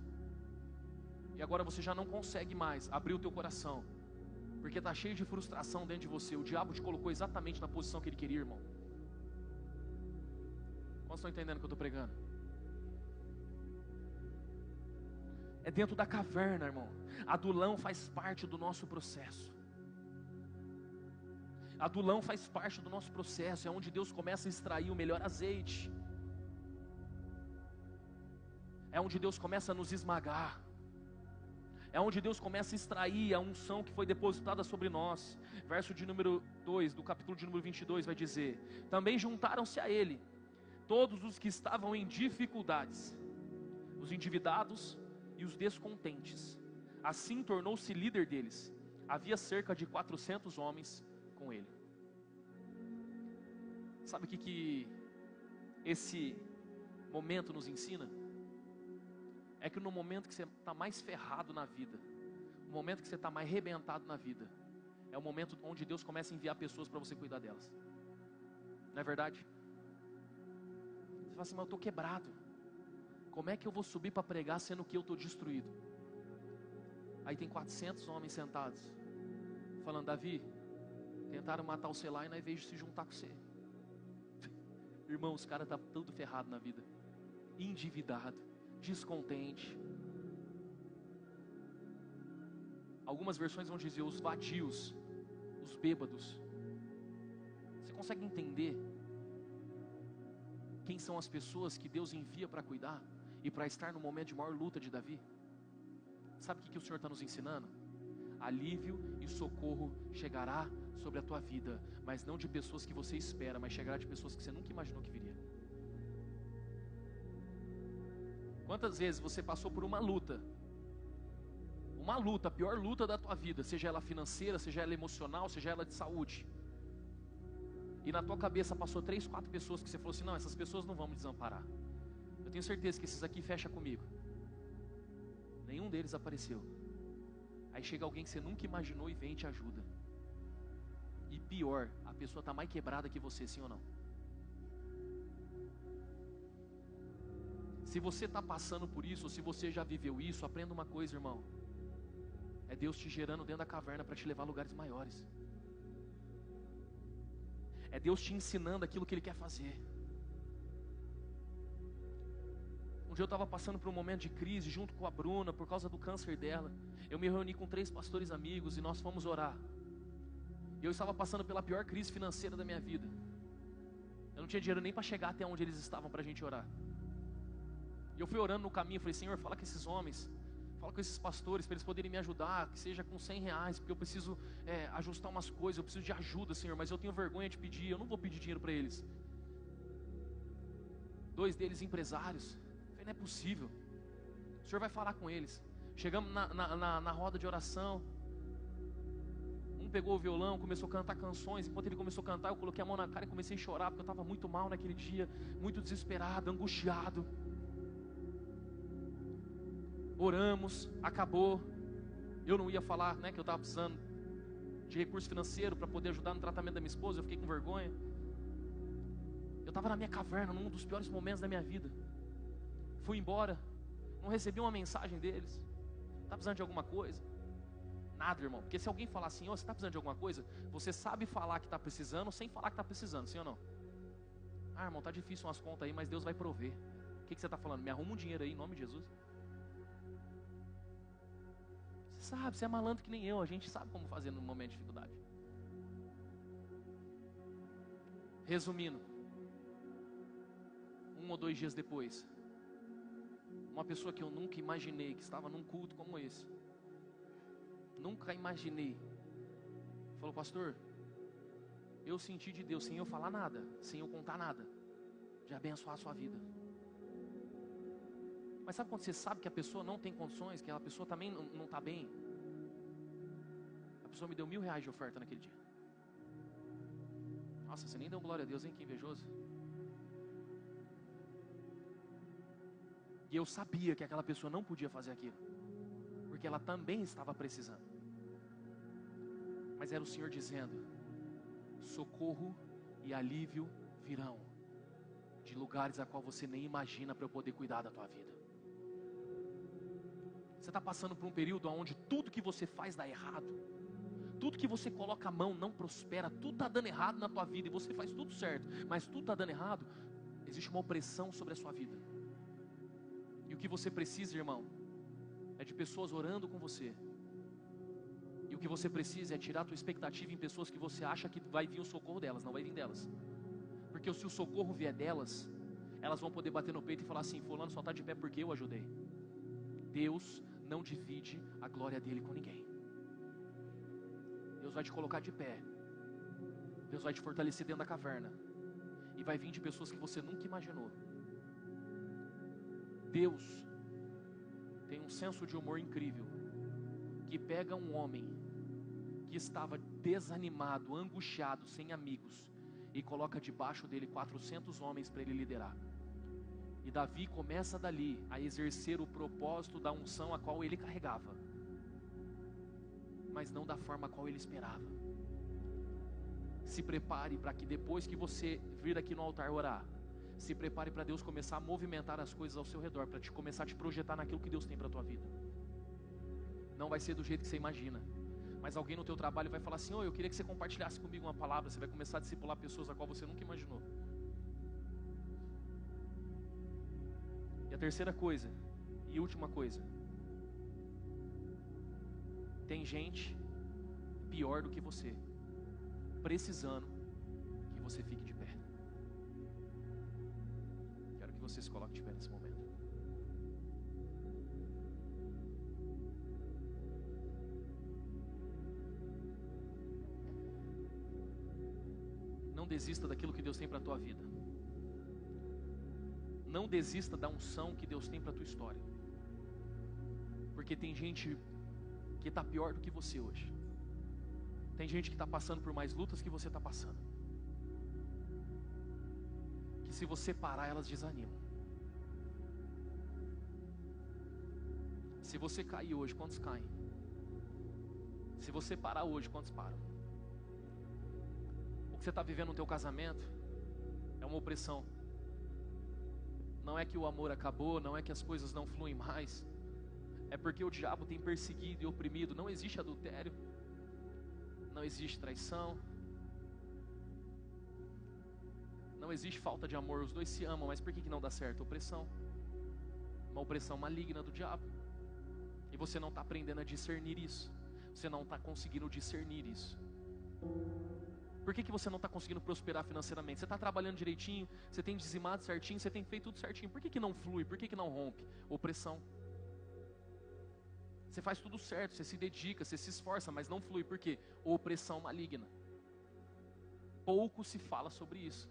E agora você já não consegue mais abrir o teu coração, porque está cheio de frustração dentro de você. O diabo te colocou exatamente na posição que ele queria, irmão. Vocês estão entendendo o que eu estou pregando? É dentro da caverna, irmão. Adulão faz parte do nosso processo. Adulão faz parte do nosso processo. É onde Deus começa a extrair o melhor azeite. É onde Deus começa a nos esmagar. É onde Deus começa a extrair a unção que foi depositada sobre nós. Verso de número 2, do capítulo de número 22 vai dizer: também juntaram-se a ele todos os que estavam em dificuldades, os endividados e os descontentes. Assim tornou-se líder deles. Havia cerca de 400 homens com ele. Sabe o que esse momento nos ensina? É que no momento que você está mais ferrado na vida, no momento que você está mais arrebentado na vida, é o momento onde Deus começa a enviar pessoas para você cuidar delas. Não é verdade? Você fala assim, mas eu estou quebrado. Como é que eu vou subir para pregar sendo que eu estou destruído? Aí tem 400 homens sentados, falando, Davi, tentaram matar você lá e não é vez de se juntar com você. Irmão, os caras estão tudo ferrado na vida, endividado, descontente. Algumas versões vão dizer os vadios, os bêbados. Você consegue entender quem são as pessoas que Deus envia para cuidar e para estar no momento de maior luta de Davi? Sabe o que o Senhor está nos ensinando? Alívio e socorro chegará sobre a tua vida, mas não de pessoas que você espera, mas chegará de pessoas que você nunca imaginou que viria. Quantas vezes você passou por uma luta, a pior luta da tua vida, seja ela financeira, seja ela emocional, seja ela de saúde, e na tua cabeça passou 3, 4 pessoas que você falou assim, não, essas pessoas não vão me desamparar, eu tenho certeza que esses aqui fecham comigo. Nenhum deles apareceu. Aí chega alguém que você nunca imaginou e vem e te ajuda. E pior, a pessoa está mais quebrada que você, sim ou não? Se você está passando por isso, ou se você já viveu isso, aprenda uma coisa, irmão. É Deus te gerando dentro da caverna para te levar a lugares maiores. É Deus te ensinando aquilo que Ele quer fazer. Um dia eu estava passando por um momento de crise junto com a Bruna, por causa do câncer dela. Eu me reuni com 3 pastores amigos e nós fomos orar. E eu estava passando pela pior crise financeira da minha vida. Eu não tinha dinheiro nem para chegar até onde eles estavam para a gente orar. E eu fui orando no caminho, falei, Senhor, fala com esses homens, fala com esses pastores, para eles poderem me ajudar, que seja com R$100, porque eu preciso ajustar umas coisas, eu preciso de ajuda, Senhor, mas eu tenho vergonha de pedir, eu não vou pedir dinheiro para eles. 2 deles empresários. Não é possível. O Senhor vai falar com eles. Chegamos na roda de oração. Um pegou o violão, começou a cantar canções. Enquanto ele começou a cantar, eu coloquei a mão na cara e comecei a chorar, porque eu estava muito mal naquele dia, muito desesperado, angustiado. Oramos, acabou. Eu não ia falar, né, que eu estava precisando de recurso financeiro para poder ajudar no tratamento da minha esposa. Eu fiquei com vergonha. Eu estava na minha caverna, num dos piores momentos da minha vida. Fui embora, não recebi uma mensagem deles. Está precisando de alguma coisa? Nada, irmão. Porque se alguém falar assim, você está precisando de alguma coisa, você sabe falar que está precisando, sem falar que está precisando, sim ou não? Ah, irmão, está difícil umas contas aí, mas Deus vai prover. O que você está falando? Me arruma um dinheiro aí, em nome de Jesus. Você sabe, você é malandro que nem eu, a gente sabe como fazer no momento de dificuldade. Resumindo, 1 ou 2 dias depois, uma pessoa que eu nunca imaginei, que estava num culto como esse, nunca imaginei, falou, pastor, eu senti de Deus, sem eu falar nada, sem eu contar nada, de abençoar a sua vida. Mas sabe quando você sabe que a pessoa não tem condições, que a pessoa também não está bem? A pessoa me deu R$1.000 de oferta naquele dia. Nossa, você nem deu glória a Deus, hein, que invejoso. E eu sabia que aquela pessoa não podia fazer aquilo, porque ela também estava precisando. Mas era o Senhor dizendo, socorro e alívio virão, de lugares a qual você nem imagina, para eu poder cuidar da tua vida. Você está passando por um período onde tudo que você faz dá errado, tudo que você coloca a mão não prospera, tudo está dando errado na tua vida, e você faz tudo certo, mas tudo está dando errado. Existe uma opressão sobre a sua vida. E o que você precisa, irmão, é de pessoas orando com você. E o que você precisa é tirar a tua expectativa em pessoas que você acha que vai vir o socorro delas. Não vai vir delas. Porque se o socorro vier delas, elas vão poder bater no peito e falar assim, fulano só está de pé porque eu ajudei. Deus não divide a glória dele com ninguém. Deus vai te colocar de pé. Deus vai te fortalecer dentro da caverna. E vai vir de pessoas que você nunca imaginou. Deus tem um senso de humor incrível, que pega um homem que estava desanimado, angustiado, sem amigos, e coloca debaixo dele 400 homens para ele liderar. E Davi começa dali a exercer o propósito da unção a qual ele carregava, mas não da forma a qual ele esperava. Se prepare para que depois que você vir aqui no altar orar, se prepare para Deus começar a movimentar as coisas ao seu redor, para começar a te projetar naquilo que Deus tem para a tua vida. Não vai ser do jeito que você imagina, mas alguém no teu trabalho vai falar assim: eu queria que você compartilhasse comigo uma palavra. Você vai começar a discipular pessoas a qual você nunca imaginou. E a terceira coisa, e última coisa, tem gente pior do que você, precisando que você fique de pé. Quero que você se coloque de pé nesse momento. Não desista daquilo que Deus tem para a tua vida. Não desista da unção que Deus tem para a tua história. Porque tem gente que está pior do que você hoje. Tem gente que está passando por mais lutas que você está passando. Que se você parar, elas desanimam. Se você cair hoje, quantos caem? Se você parar hoje, quantos param? O que você está vivendo no teu casamento é uma opressão. Não é que o amor acabou, não é que as coisas não fluem mais. É porque o diabo tem perseguido e oprimido. Não existe adultério, não existe traição, não existe falta de amor. Os dois se amam, mas por que não dá certo? Opressão. Uma opressão maligna do diabo. E você não está aprendendo a discernir isso. Você não está conseguindo discernir isso. Por que você não está conseguindo prosperar financeiramente? Você está trabalhando direitinho, você tem dizimado certinho, você tem feito tudo certinho. Por que não flui? Por que não rompe? Opressão. Você faz tudo certo, você se dedica, você se esforça, mas não flui. Por quê? Opressão maligna. Pouco se fala sobre isso.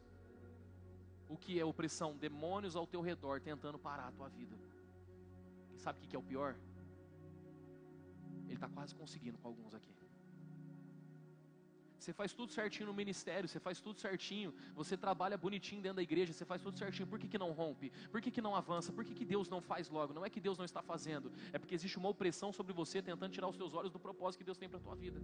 O que é opressão? Demônios ao teu redor tentando parar a tua vida. E sabe o que é o pior? Ele está quase conseguindo com alguns aqui. Você faz tudo certinho no ministério, você faz tudo certinho, você trabalha bonitinho dentro da igreja, você faz tudo certinho. Por que não rompe? Por que não avança? Por que Deus não faz logo? Não é que Deus não está fazendo, é porque existe uma opressão sobre você tentando tirar os teus olhos do propósito que Deus tem para a tua vida.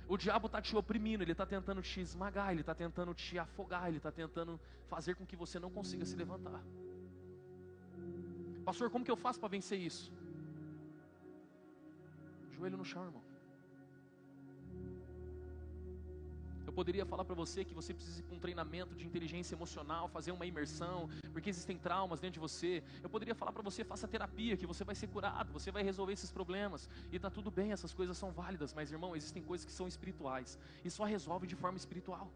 O diabo está te oprimindo, ele está tentando te esmagar, ele está tentando te afogar, ele está tentando fazer com que você não consiga se levantar. Pastor, como que eu faço para vencer isso? Joelho no chão, irmão. Eu poderia falar para você que você precisa ir para um treinamento de inteligência emocional, fazer uma imersão, porque existem traumas dentro de você. Eu poderia falar para você, faça terapia, que você vai ser curado, você vai resolver esses problemas. E está tudo bem, essas coisas são válidas, mas irmão, existem coisas que são espirituais e só resolve de forma espiritual.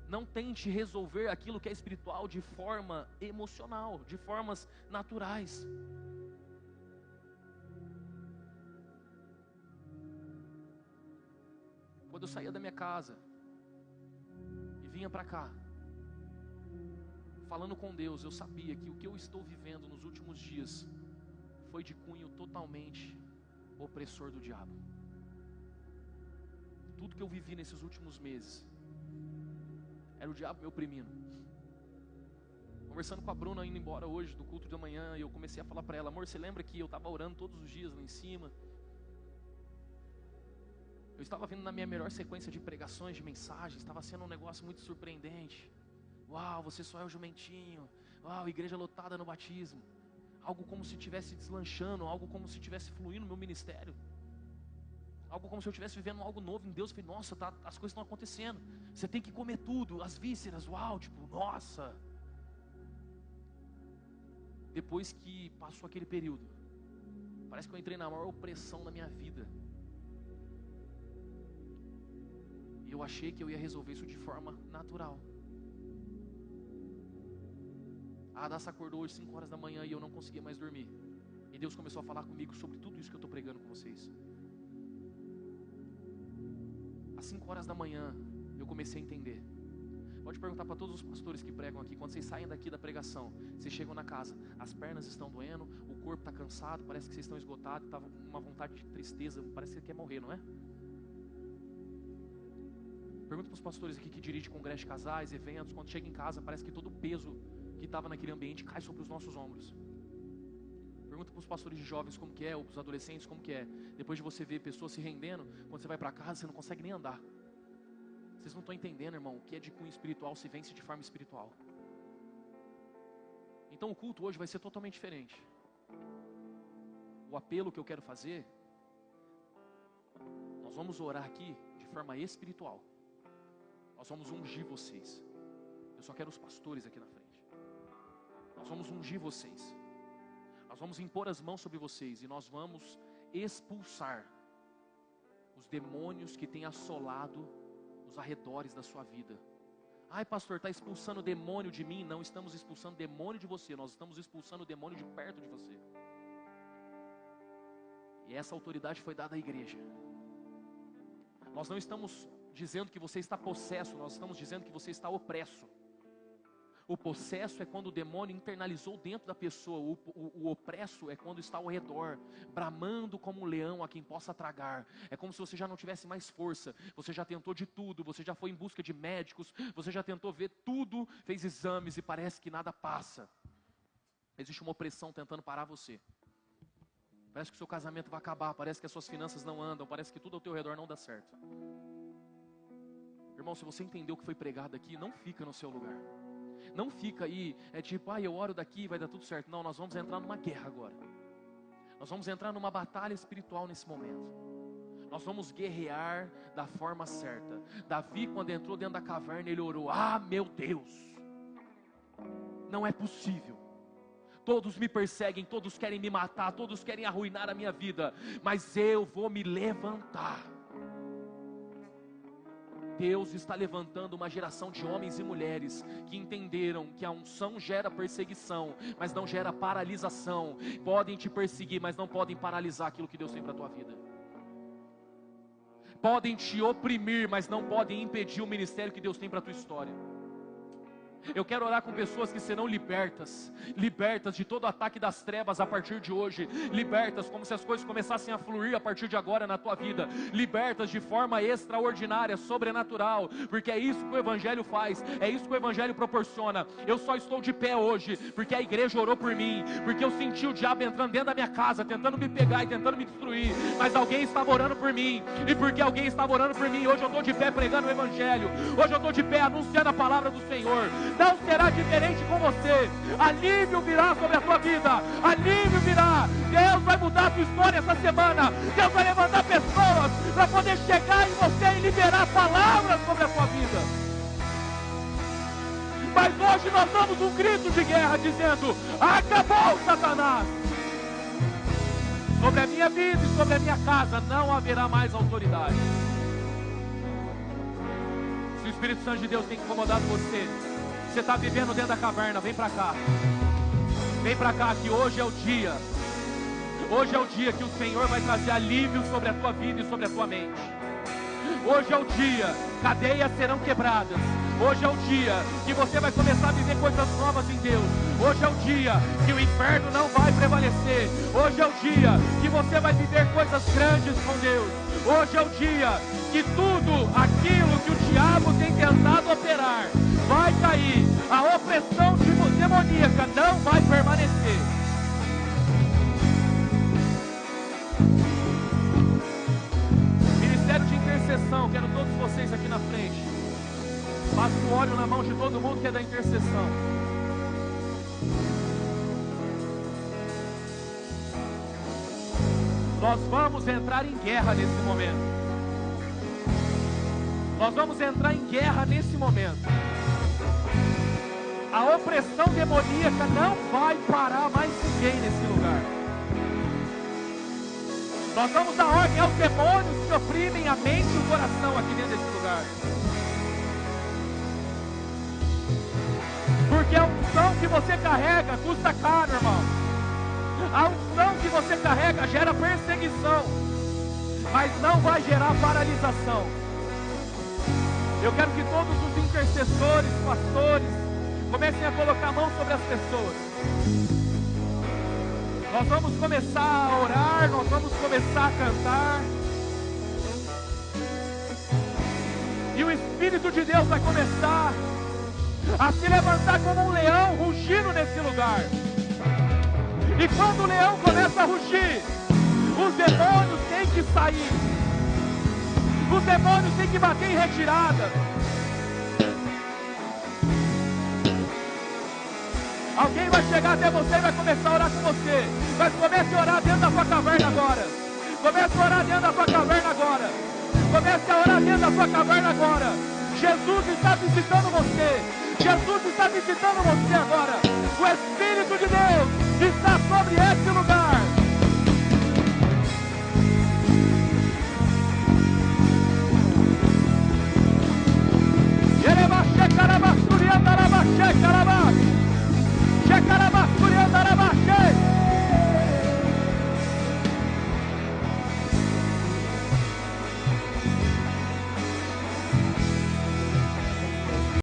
Não tente resolver aquilo que é espiritual de forma emocional, de formas naturais. Quando eu saía da minha casa e vinha para cá, falando com Deus, eu sabia que o que eu estou vivendo nos últimos dias foi de cunho totalmente opressor do diabo. Tudo que eu vivi nesses últimos meses era o diabo me oprimindo. Conversando com a Bruna, indo embora hoje do culto de amanhã, eu comecei a falar para ela: amor, você lembra que eu estava orando todos os dias lá em cima? Eu estava vindo na minha melhor sequência de pregações, de mensagens, estava sendo um negócio muito surpreendente. Uau, você só é o jumentinho. Uau, igreja lotada no batismo. Algo como se estivesse deslanchando, algo como se estivesse fluindo no meu ministério. Algo como se eu estivesse vivendo algo novo em Deus. Eu falei, nossa, as coisas estão acontecendo. Você tem que comer tudo, as vísceras, uau, tipo, nossa. Depois que passou aquele período, parece que eu entrei na maior opressão da minha vida. E eu achei que eu ia resolver isso de forma natural. A Radassa acordou hoje 5 horas da manhã e eu não conseguia mais dormir. E Deus começou a falar comigo sobre tudo isso que eu estou pregando com vocês. Às 5 horas da manhã eu comecei a entender. Pode perguntar para todos os pastores que pregam aqui. Quando vocês saem daqui da pregação, vocês chegam na casa, as pernas estão doendo, o corpo está cansado, parece que vocês estão esgotados, está com uma vontade de tristeza, parece que você quer morrer, não é? Pergunta para os pastores aqui que dirigem congresso de casais, eventos. Quando chega em casa, parece que todo o peso que estava naquele ambiente cai sobre os nossos ombros. Pergunta para os pastores de jovens como que é, ou para os adolescentes como que é. Depois de você ver pessoas se rendendo, quando você vai para casa, você não consegue nem andar. Vocês não estão entendendo, irmão, o que é de cunho espiritual se vence de forma espiritual. Então o culto hoje vai ser totalmente diferente. O apelo que eu quero fazer, nós vamos orar aqui de forma espiritual. Nós vamos ungir vocês. Eu só quero os pastores aqui na frente. Nós vamos ungir vocês. Nós vamos impor as mãos sobre vocês e nós vamos expulsar os demônios que têm assolado os arredores da sua vida. Ai, pastor, está expulsando o demônio de mim? Não estamos expulsando o demônio de você, nós estamos expulsando o demônio de perto de você. E essa autoridade foi dada à igreja. Nós não estamos dizendo que você está possesso, nós estamos dizendo que você está opresso. O possesso é quando o demônio internalizou dentro da pessoa. O opresso é quando está ao redor, bramando como um leão a quem possa tragar. É como se você já não tivesse mais força. Você já tentou de tudo, você já foi em busca de médicos, você já tentou ver tudo, fez exames e parece que nada passa. Existe uma opressão tentando parar você. Parece que o seu casamento vai acabar, parece que as suas finanças não andam, parece que tudo ao teu redor não dá certo. Irmão, se você entendeu o que foi pregado aqui, não fica no seu lugar. Não fica aí, tipo, eu oro daqui e vai dar tudo certo. Não, nós vamos entrar numa guerra agora. Nós vamos entrar numa batalha espiritual nesse momento. Nós vamos guerrear da forma certa. Davi, quando entrou dentro da caverna, ele orou: ah, meu Deus, não é possível. Todos me perseguem, todos querem me matar, todos querem arruinar a minha vida, mas eu vou me levantar. Deus está levantando uma geração de homens e mulheres que entenderam que a unção gera perseguição, mas não gera paralisação. Podem te perseguir, mas não podem paralisar aquilo que Deus tem para a tua vida. Podem te oprimir, mas não podem impedir o ministério que Deus tem para a tua história. Eu quero orar com pessoas que serão libertas de todo ataque das trevas a partir de hoje, libertas como se as coisas começassem a fluir a partir de agora na tua vida, libertas de forma extraordinária, sobrenatural, porque é isso que o Evangelho faz, é isso que o Evangelho proporciona. Eu só estou de pé hoje, porque a igreja orou por mim, porque eu senti o diabo entrando dentro da minha casa, tentando me pegar e tentando me destruir, mas alguém estava orando por mim, e porque alguém estava orando por mim, hoje eu estou de pé pregando o Evangelho, hoje eu estou de pé anunciando a palavra do Senhor. Não será diferente com você. Alívio virá sobre a tua vida. Alívio virá. Deus vai mudar a tua história essa semana. Deus vai levantar pessoas para poder chegar em você e liberar palavras sobre a tua vida. Mas hoje nós damos um grito de guerra dizendo: acabou, Satanás. Sobre a minha vida e sobre a minha casa não haverá mais autoridade. Se o Espírito Santo de Deus tem incomodado você está vivendo dentro da caverna, vem para cá. Vem para cá, que hoje é o dia. Hoje é o dia que o Senhor vai trazer alívio sobre a tua vida e sobre a tua mente. Hoje é o dia, cadeias serão quebradas. Hoje é o dia que você vai começar a viver coisas novas em Deus. Hoje é o dia que o inferno não vai prevalecer. Hoje é o dia que você vai viver coisas grandes com Deus. Hoje é o dia que tudo aquilo que o diabo tem tentado operar vai cair. A opressão demoníaca não vai permanecer. Ministério de intercessão, quero todos vocês aqui na frente. Passa o óleo na mão de todo mundo que é da intercessão. Nós vamos entrar em guerra nesse momento. Nós vamos entrar em guerra nesse momento. A opressão demoníaca não vai parar mais ninguém nesse lugar. Nós vamos dar ordem aos demônios que oprimem a mente e o coração aqui dentro desse lugar. Por Porque a unção que você carrega custa caro, irmão. A unção que você carrega gera perseguição, mas não vai gerar paralisação. Eu quero que todos os intercessores, pastores, comecem a colocar a mão sobre as pessoas. Nós vamos começar a orar, nós vamos começar a cantar. E o Espírito de Deus vai começar a se levantar como um leão rugindo nesse lugar. E quando o leão começa a rugir, os demônios têm que sair. Os demônios têm que bater em retirada. Alguém vai chegar até você e vai começar a orar com você. Mas comece a orar dentro da sua caverna agora. Comece a orar dentro da sua caverna agora. Comece a orar dentro da sua caverna agora. Jesus está visitando você. Jesus está visitando você agora. O Espírito de Deus está sobre esse lugar.